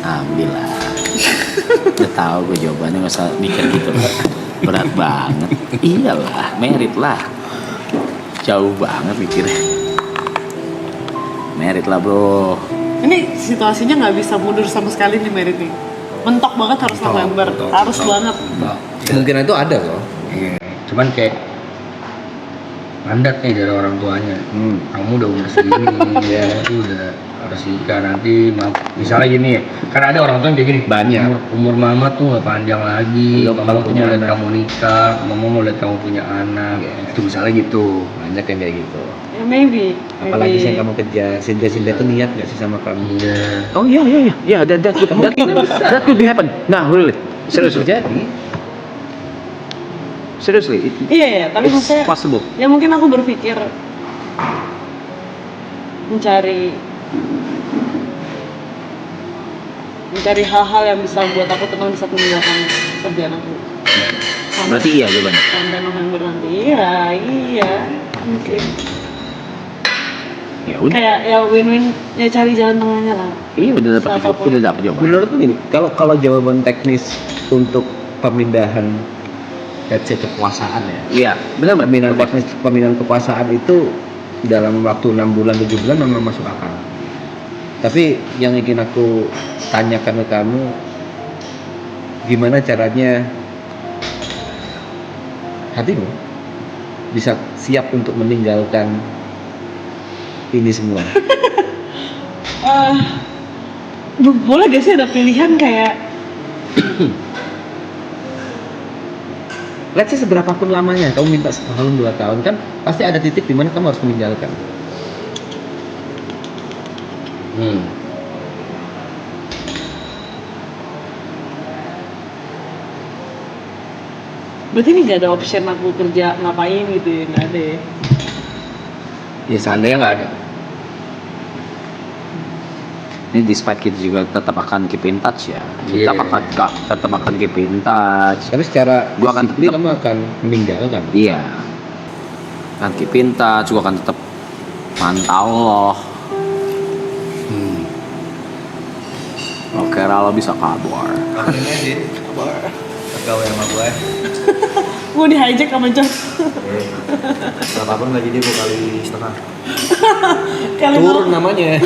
Ambil lah. Udah tahu gue jawabannya, nggak usah mikir gitu. Berat banget. Iyalah, merit lah. Jauh banget mikirnya. Merit lah bro. Ini situasinya nggak bisa mundur sama sekali nih Merit nih. Mentok banget harus November, harus banget. Kemungkinan itu ada loh. Iya. Cuman kayak mandat nih dari orang tuanya. Kamu udah umur segini, ya itu udah harus nikah nanti. Misalnya gini ya, kan ada orang tua yang kayak gini. Banyak. Umur mama tuh nggak panjang lagi. Belum, Mama kalau tuh punya mau lihat anak. kamu nikah, mama mau lihat kamu punya anak. Itu misalnya gitu. Banyak yang kayak gitu. Ya maybe. Apalagi sih yang kamu kejar. Sinta tuh niat nggak sih sama kamu? Iya. Oh iya, that could be happen. Nah, really, Serius terjadi. seriously, Iya, tapi it's maksudnya possible. ya mungkin aku berpikir mencari hal-hal yang bisa buat aku tenang di saat meninggalkan kerjaan aku. Berarti iya jawabannya. Sampai November nanti, iya, mungkin. Ya udah, Kayak ya win-win, ya cari jalan tengahnya lah. iya udah dapat Apapun. jawaban. Menurutku gini, kalau jawaban teknis untuk pemindahan let's say kekuasaan ya. Iya, benar Mbak. Pemindahan kekuasaan itu dalam waktu 6 bulan 7 bulan memang masuk akal. Tapi yang ingin aku tanyakan ke kamu, gimana caranya hatimu bisa siap untuk meninggalkan ini semua? Boleh gak sih ada pilihan kayak Let's say seberapa pun lamanya, kamu minta setahun 2 tahun kan pasti ada titik di mana kamu harus meninggalkan. berarti ini gak ada option aku kerja ngapain gitu ya, nggak ada ya. Ya seandainya nggak ada. Ini despite kita juga tetap akan keep in touch ya. Iya. Tetap akan keep in touch. Tapi secara Gua akan disiplin tetap- kamu akan meninggalkan. Iya. Akan keep in touch, juga akan tetap mantau loh. Oke, lo bisa kabur. Pegawai sama gue. Gue di hijack sama John. Berapapun gaji dia 2 kali setengah. Kali Turun namanya.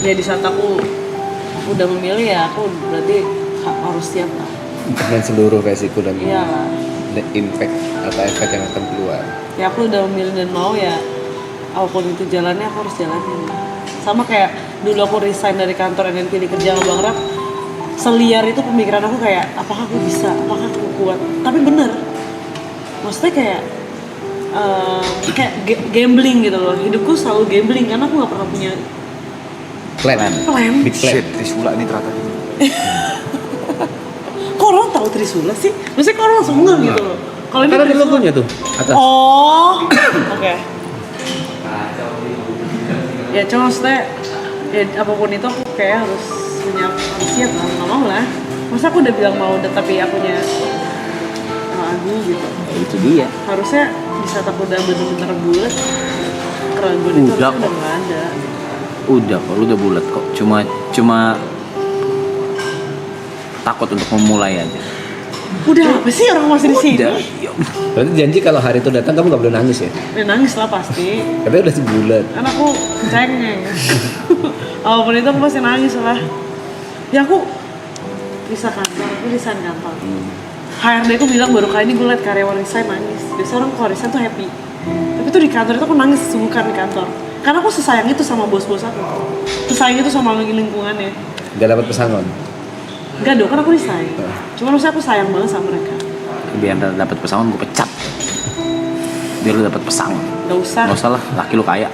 Ya di saat aku udah memilih ya aku berarti harus siap lah. Dengan seluruh resiko dan Iya lah. impact atau efek yang akan keluar. Ya aku udah memilih dan mau ya apapun itu jalannya aku harus jalanin. Sama kayak dulu aku resign dari kantor dan pilih kerja sama Bang Rap, seliar itu pemikiran aku kayak apakah aku bisa, apakah aku kuat. Tapi bener, maksudnya kayak gambling gitu loh. Hidupku selalu gambling karena aku nggak pernah punya Plan. Big plan. Shit, Trisula ini ternyata. kok orang tahu Trisula sih? Maksudnya kok orang langsung ngeh gitu loh. Kalau ini Kan ada Trisula. logonya tuh atas. Oh, oke. Ya cuma maksudnya ya apapun itu aku kayak harus siap lah, nggak mau lah. Masa aku udah bilang mau tapi akunya ragu gitu. Ya, itu dia. Harusnya di saat aku udah bener-bener bulat, keraguan itu Udah harusnya kok. udah nggak ada. Udah kok, lu udah bulat kok. Cuma takut untuk memulai aja. Udah apa sih orang masih di sini? Udah. Berarti janji kalau hari itu datang kamu gak boleh nangis ya? Ya nangis lah pasti. Tapi udah sebulan. Kan aku cengeng. Apapun itu aku pasti nangis lah. Ya aku bisa kantor, aku resign kantor. HRD aku bilang baru kali ini gue liat karyawan resign nangis. Biasanya orang kalau resign tuh happy. Tapi tuh di kantor itu aku nangis sesungguhkan di kantor. Karena aku sesayang itu sama bos-bos aku. Sesayang itu sama lingkungannya. Gak dapat pesangon. Enggak dong, kan aku resign. Cuma maksudnya aku sayang banget sama mereka. Biar dapat pesangon gue pecat. Biar lu dapat pesangon. Gak usah. Gak usah lah, laki lu kaya.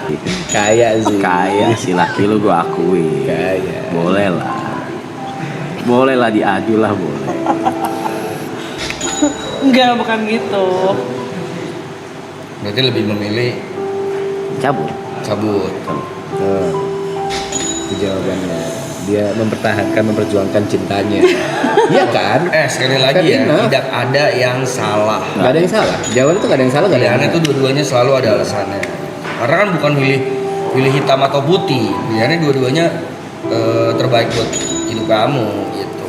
Gitu. Kaya sih. Kaya si laki lu gue akui. Kaya. Boleh lah. Boleh lah diadu lah boleh. Enggak, bukan gitu. Berarti lebih memilih Cabut. cabut. Itu jawabannya. Dia memperjuangkan cintanya. Iya kan? Sekali lagi Fair ya, enough. tidak ada yang salah. Gak ada yang salah. Jawaban itu gak ada yang salah, gak ada yang Pilihannya itu benar. dua-duanya selalu ada alasannya. Karena kan bukan pilih hitam atau putih. Pilihannya dua-duanya terbaik buat hidup kamu gitu.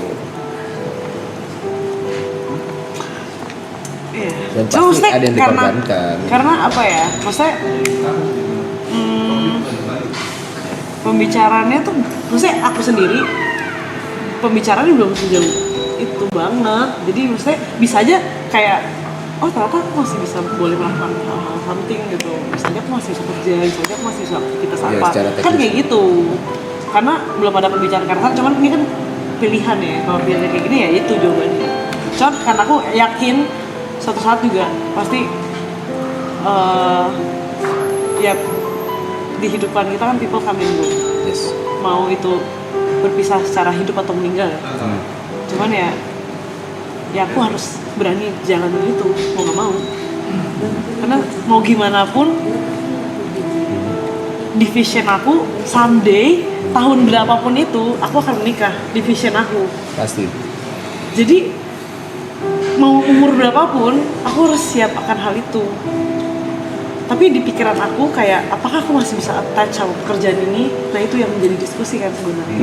Dan Cuma pasti maksudnya ada yang dikorbankan. karena apa ya? Maksudnya pembicaraannya tuh, maksudnya aku sendiri pembicaraannya belum sejauh itu banget. Jadi maksudnya bisa aja kayak oh ternyata aku masih bisa boleh melakukan hal-hal something gitu. Misalnya aku masih bisa kerja, misalnya aku masih bisa aktivitas Iya, apa. secara Kan teknis. kayak gitu. Karena belum ada pembicaraan kasar, cuman ini kan pilihan ya. Kalau pilihannya kayak gini ya itu jawabannya. Cuman karena aku yakin suatu saat juga pasti ya di hidupan kita kan people come and go. Yes. Mau itu berpisah secara hidup atau meninggal ya. Cuman ya aku harus berani jalan itu mau nggak mau. Karena mau gimana pun di vision aku someday tahun berapapun itu aku akan menikah di vision aku. Pasti. Jadi mau umur berapapun aku harus siap akan hal itu. Tapi di pikiran aku kayak apakah aku masih bisa attach sama pekerjaan ini? Nah itu yang menjadi diskusi kan sebenarnya.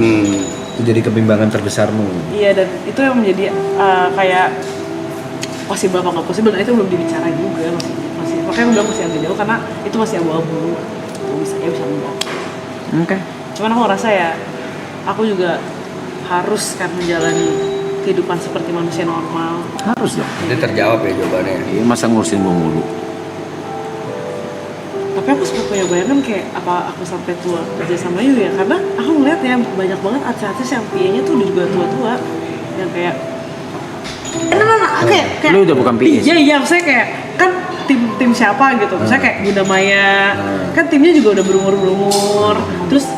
Itu jadi kebimbangan terbesarmu. Iya, dan itu yang menjadi kayak possible apa nggak possible, nah itu belum dibicarain juga, masih makanya aku bilang masih agak jauh karena itu masih abu-abu. Bisa ya bisa enggak. Oke. Cuman aku rasa ya aku juga harus kan menjalani kehidupan seperti manusia normal. Harus dong. Itu terjawab ya jawabannya. Iya, masa ngurusin gue mulu. Tapi aku sempat punya bayangan kayak apa aku sampai tua kerja sama Yu ya, karena aku ngeliat ya banyak banget artis-artis yang PA-nya tuh udah juga tua-tua yang kayak kayak Lu udah bukan PA. iya maksudnya kayak kan tim siapa gitu, misalnya kayak Bunda Maya kan timnya juga udah berumur terus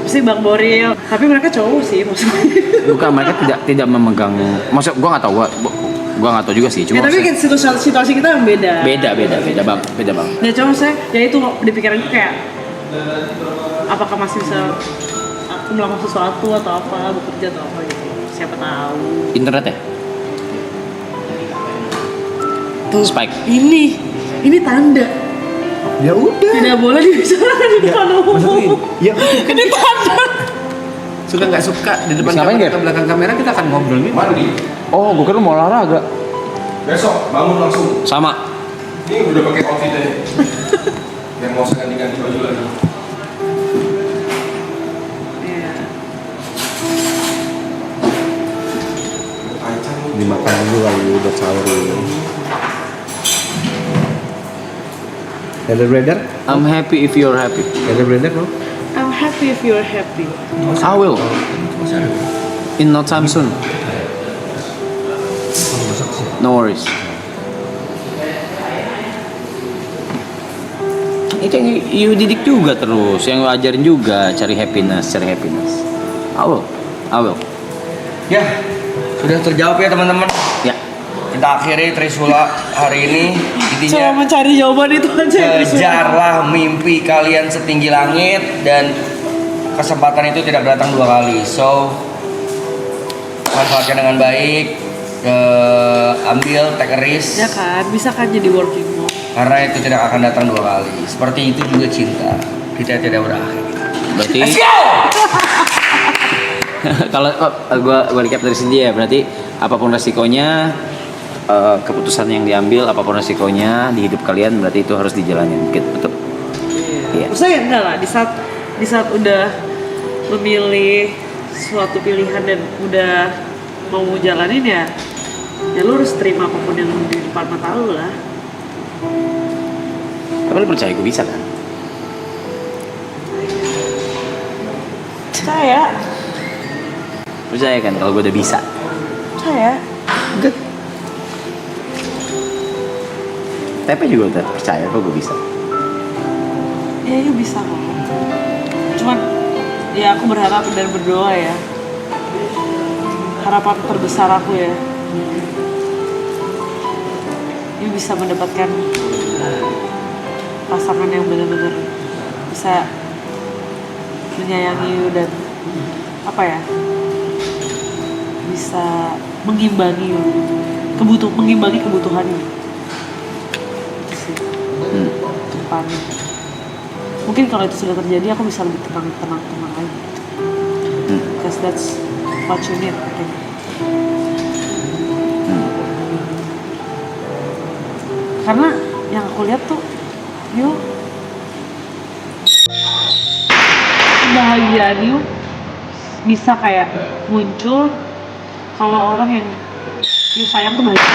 si Bang Boril, tapi mereka cowok sih maksudnya. Bukan, mereka tidak memegang. Maksud gue nggak tahu, gua nggak tahu juga sih. Cuma Ya, tapi kan situasi kita yang beda. beda bang. Nah cuma saya ya itu di pikiranku kayak apakah masih bisa aku melakukan sesuatu atau apa, bekerja atau apa gitu, siapa tahu. Internet ya? Tuh Spike. ini tanda Ya udah. tidak boleh dibicarakan di depan umum. Ya Ini tanda. suka nggak suka di depan Terus ngapain, kamera Ger? atau belakang kamera kita akan ngobrol gitu. Mandi. Oh, gue kira lu mau olahraga. Besok bangun langsung. Sama. Ini udah pakai outfit aja. Yang mau saya ganti baju lagi. Iya. Dimakan dulu kali udah sahur dulu. Hello brother, I'm happy if you're happy. hello brother no? I'm happy if you're happy. I will. In no time soon. No worries. Itu yang you didik juga terus, yang lu ajarin juga cari happiness. I will. Ya, sudah terjawab ya teman-teman. Ya. Kita akhiri Trisula hari ini. Cuma Intinya mencari jawaban itu aja. kejarlah mimpi kalian setinggi langit dan kesempatan itu tidak datang dua kali. So manfaatkan dengan baik, ambil take a risk Ya kan, bisa kan jadi working mom. karena itu tidak akan datang dua kali. Seperti itu juga cinta, kita tidak berakhir. Berarti kalau gua recap dari sini ya, berarti apapun resikonya, keputusan yang diambil, apapun resikonya di hidup kalian, berarti itu harus dijalanin. Betul. Iya. Maksudnya enggak lah, di saat udah memilih suatu pilihan dan udah mau jalanin ya lu harus terima apapun yang di depan mata lu lah. Tapi lu percaya gue bisa kan? Percaya kan kalau gue udah bisa? Percaya. Good. Tapi juga udah percaya kok gue bisa. Ya lu bisa kok. Cuman ya aku berharap dan berdoa ya. Harapan terbesar aku ya. You bisa mendapatkan pasangan yang benar-benar bisa menyayangi you dan apa ya, bisa mengimbangi you, mengimbangi kebutuhan you. Ke depannya. Mungkin kalau itu sudah terjadi aku bisa lebih tenang lagi. Because that's what you need, I think. Karena yang aku lihat tuh, yuk kebahagiaan yuk bisa kayak muncul kalau orang yang you sayang tuh bahagia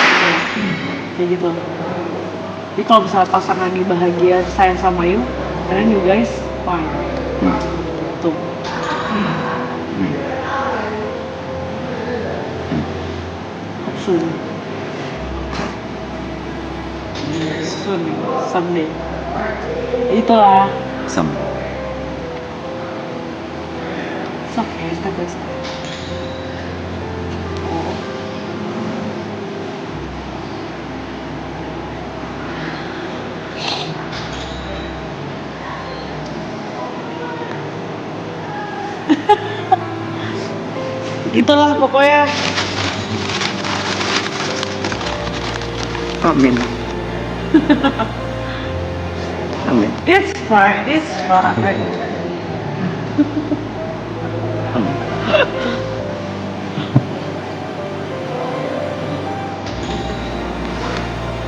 kayak gitu. Jadi kalau misalnya pasangan you bahagia sayang sama you, then you guys fine. Tuh. Soon. Soon, someday. Itulah. Sama. It's okay, step by step. Oh. Itulah pokoknya. Amin. Amin. It's fine, it's fine. Amin.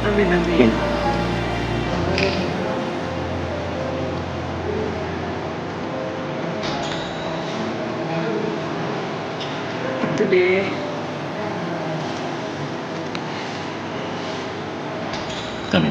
Amin, amin. Itu deh. Amin.